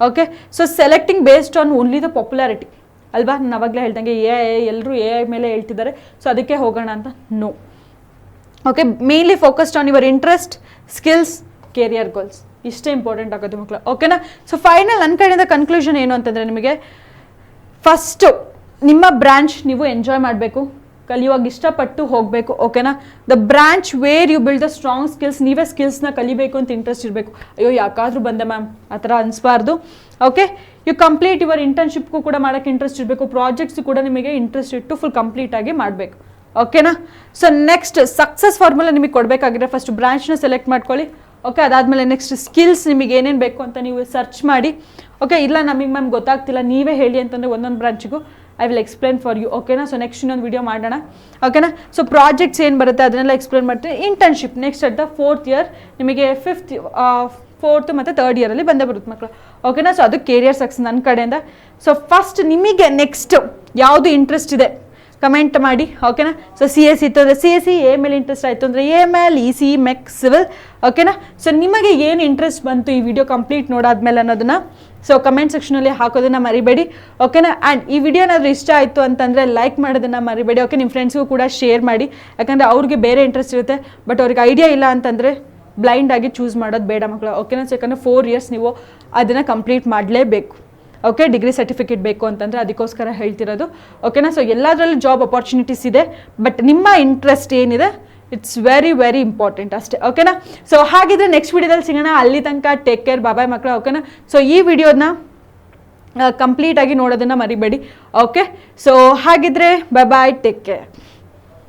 Okay, so selecting based on only the popularity ಅಲ್ವಾ. ನಾನು ಅವಾಗಲೇ ಹೇಳ್ದಂಗೆ ಎಲ್ಲರೂ AI ಮೇಲೆ ಹೇಳ್ತಿದ್ದಾರೆ, ಸೊ ಅದಕ್ಕೆ ಹೋಗೋಣ ಅಂತ. No, okay, mainly focused on your interest, skills, career goals, ಇಷ್ಟೇ ಇಂಪಾರ್ಟೆಂಟ್ ಆಗೋದು ಮಕ್ಕಳು, ಓಕೆನಾ. ಸೊ ಫೈನಲ್ ನನ್ನ ಕಡೆಯಿಂದ ಕನ್ಕ್ಲೂಷನ್ ಏನು ಅಂತಂದರೆ ನಿಮಗೆ ಫಸ್ಟು ನಿಮ್ಮ ಬ್ರಾಂಚ್ ನೀವು ಎಂಜಾಯ್ ಮಾಡಬೇಕು, ಕಲಿಯುವಾಗ ಇಷ್ಟಪಟ್ಟು ಹೋಗಬೇಕು, ಓಕೆನಾ. The branch where you build the strong skills, ನೀವೇ ಸ್ಕಿಲ್ಸ್ನ ಕಲಿಬೇಕು ಅಂತ ಇಂಟ್ರೆಸ್ಟ್ ಇರಬೇಕು. ಅಯ್ಯೋ ಯಾಕಾದರೂ ಬಂದೆ ಮ್ಯಾಮ್ ಆ ಥರ ಅನಿಸ್ಬಾರ್ದು. ಓಕೆ, ಯು ಕಂಪ್ಲೀಟ್ ಯುವರ್ ಇಂಟರ್ನ್ಶಿಪ್ಗೂ ಕೂಡ ಮಾಡೋಕ್ಕೆ ಇಂಟ್ರೆಸ್ಟ್ ಇರಬೇಕು, ಪ್ರಾಜೆಕ್ಟ್ಸ್ ಕೂಡ ನಿಮಗೆ ಇಂಟ್ರೆಸ್ಟ್ ಇಟ್ಟು ಫುಲ್ ಕಂಪ್ಲೀಟಾಗಿ ಮಾಡಬೇಕು, ಓಕೆನಾ. ಸೊ ನೆಕ್ಸ್ಟ್ ಸಕ್ಸಸ್ ಫಾರ್ಮುಲಾ ನಿಮಗೆ ಕೊಡಬೇಕಾಗಿದ್ರೆ ಫಸ್ಟ್ ಬ್ರಾಂಚ್ನ ಸೆಲೆಕ್ಟ್ ಮಾಡ್ಕೊಳ್ಳಿ. ಓಕೆ, ಅದಾದಮೇಲೆ ನೆಕ್ಸ್ಟ್ ಸ್ಕಿಲ್ಸ್ ನಿಮಗೆ ಏನೇನು ಬೇಕು ಅಂತ ನೀವು ಸರ್ಚ್ ಮಾಡಿ. ಓಕೆ, ಇಲ್ಲ ನಮಗೆ ಮ್ಯಾಮ್ ಗೊತ್ತಾಗ್ತಿಲ್ಲ ನೀವೇ ಹೇಳಿ ಅಂತಂದರೆ ಒಂದೊಂದು ಬ್ರಾಂಚಿಗೂ I will explain for you, ಓಕೆನಾ. ಸೊ ನೆಕ್ಸ್ಟ್ ಇನ್ನೊಂದು ವಿಡಿಯೋ ಮಾಡೋಣ, ಓಕೆನಾ. ಸೊ ಪ್ರಾಜೆಕ್ಟ್ಸ್ ಏನು ಬರುತ್ತೆ ಅದನ್ನೆಲ್ಲ ಎಕ್ಸ್ಪ್ಲೇನ್ ಮಾಡ್ತೀನಿ. Internship next at the 4th year ನಿಮಗೆ 4th ಮತ್ತು 3rd ಇಯರಲ್ಲಿ ಬಂದೇ ಬರುತ್ತೆ ಮಕ್ಕಳು, ಓಕೆನಾ. ಸೊ ಅದು ಕೆರಿಯರ್ ಸಕ್ಸಸ್ ನನ್ನ ಕಡೆಯಿಂದ. ಸೊ ಫಸ್ಟ್ ನಿಮಗೆ ನೆಕ್ಸ್ಟ್ ಯಾವುದು ಇಂಟ್ರೆಸ್ಟ್ ಇದೆ ಕಮೆಂಟ್ ಮಾಡಿ, ಓಕೆನಾ. ಸೊ CSE ಇತ್ತು ಅಂದರೆ CSE, AML ಇಂಟ್ರೆಸ್ಟ್ ಆಯಿತು ಅಂದರೆ AML, ECE, MEC, ಸಿವಿಲ್, ಓಕೆನಾ. ಸೊ ನಿಮಗೆ ಏನು ಇಂಟ್ರೆಸ್ಟ್ ಬಂತು ಈ ವಿಡಿಯೋ ಕಂಪ್ಲೀಟ್ ನೋಡಾದ್ಮೇಲೆ ಅನ್ನೋದನ್ನು ಸೊ ಕಮೆಂಟ್ ಸೆಕ್ಷನಲ್ಲಿ ಹಾಕೋದನ್ನು ಮರಿಬೇಡಿ, ಓಕೆನಾ. ಆ್ಯಂಡ್ ಈ ವಿಡಿಯೋ ಏನಾದರೂ ಇಷ್ಟ ಆಯಿತು ಅಂತಂದರೆ ಲೈಕ್ ಮಾಡೋದನ್ನು ಮರಿಬೇಡಿ, ಓಕೆ. ನಿಮ್ಮ ಫ್ರೆಂಡ್ಸ್ಗೂ ಕೂಡ ಶೇರ್ ಮಾಡಿ, ಯಾಕಂದರೆ ಅವ್ರಿಗೆ ಬೇರೆ ಇಂಟ್ರೆಸ್ಟ್ ಇರುತ್ತೆ, ಬಟ್ ಅವ್ರಿಗೆ ಐಡಿಯಾ ಇಲ್ಲ ಅಂತಂದರೆ ಬ್ಲೈಂಡಾಗಿ ಚೂಸ್ ಮಾಡೋದು ಬೇಡ ಮಕ್ಕಳು, ಓಕೆನಾ. ಸೊ ಯಾಕಂದರೆ 4 years ನೀವು ಅದನ್ನು ಕಂಪ್ಲೀಟ್ ಮಾಡಲೇಬೇಕು, ಓಕೆ. ಡಿಗ್ರಿ ಸರ್ಟಿಫಿಕೇಟ್ ಬೇಕು ಅಂತಂದರೆ ಅದಕ್ಕೋಸ್ಕರ ಹೇಳ್ತಿರೋದು, ಓಕೆನಾ. ಸೊ ಎಲ್ಲದರಲ್ಲೂ ಜಾಬ್ ಅಪಾರ್ಚುನಿಟೀಸ್ ಇದೆ, ಬಟ್ ನಿಮ್ಮ ಇಂಟ್ರೆಸ್ಟ್ ಏನಿದೆ ಇಟ್ಸ್ ವೆರಿ ವೆರಿ ಇಂಪಾರ್ಟೆಂಟ್ ಅಷ್ಟೇ, ಓಕೆನಾ. ಸೊ ಹಾಗಿದ್ರೆ ನೆಕ್ಸ್ಟ್ ವಿಡಿಯೋದಲ್ಲಿ ಸಿಗೋಣ, ಅಲ್ಲಿ ತನಕ ಟೇಕ್ ಕೇರ್, ಬಾಯ್ ಮಕ್ಕಳು, ಓಕೆನಾ. ಸೊ ಈ ವಿಡಿಯೋನ ಕಂಪ್ಲೀಟಾಗಿ ನೋಡೋದನ್ನು ಮರಿಬೇಡಿ, ಓಕೆ. ಸೊ ಹಾಗಿದ್ರೆ ಬಾಯ್, ಟೇಕ್ ಕೇರ್.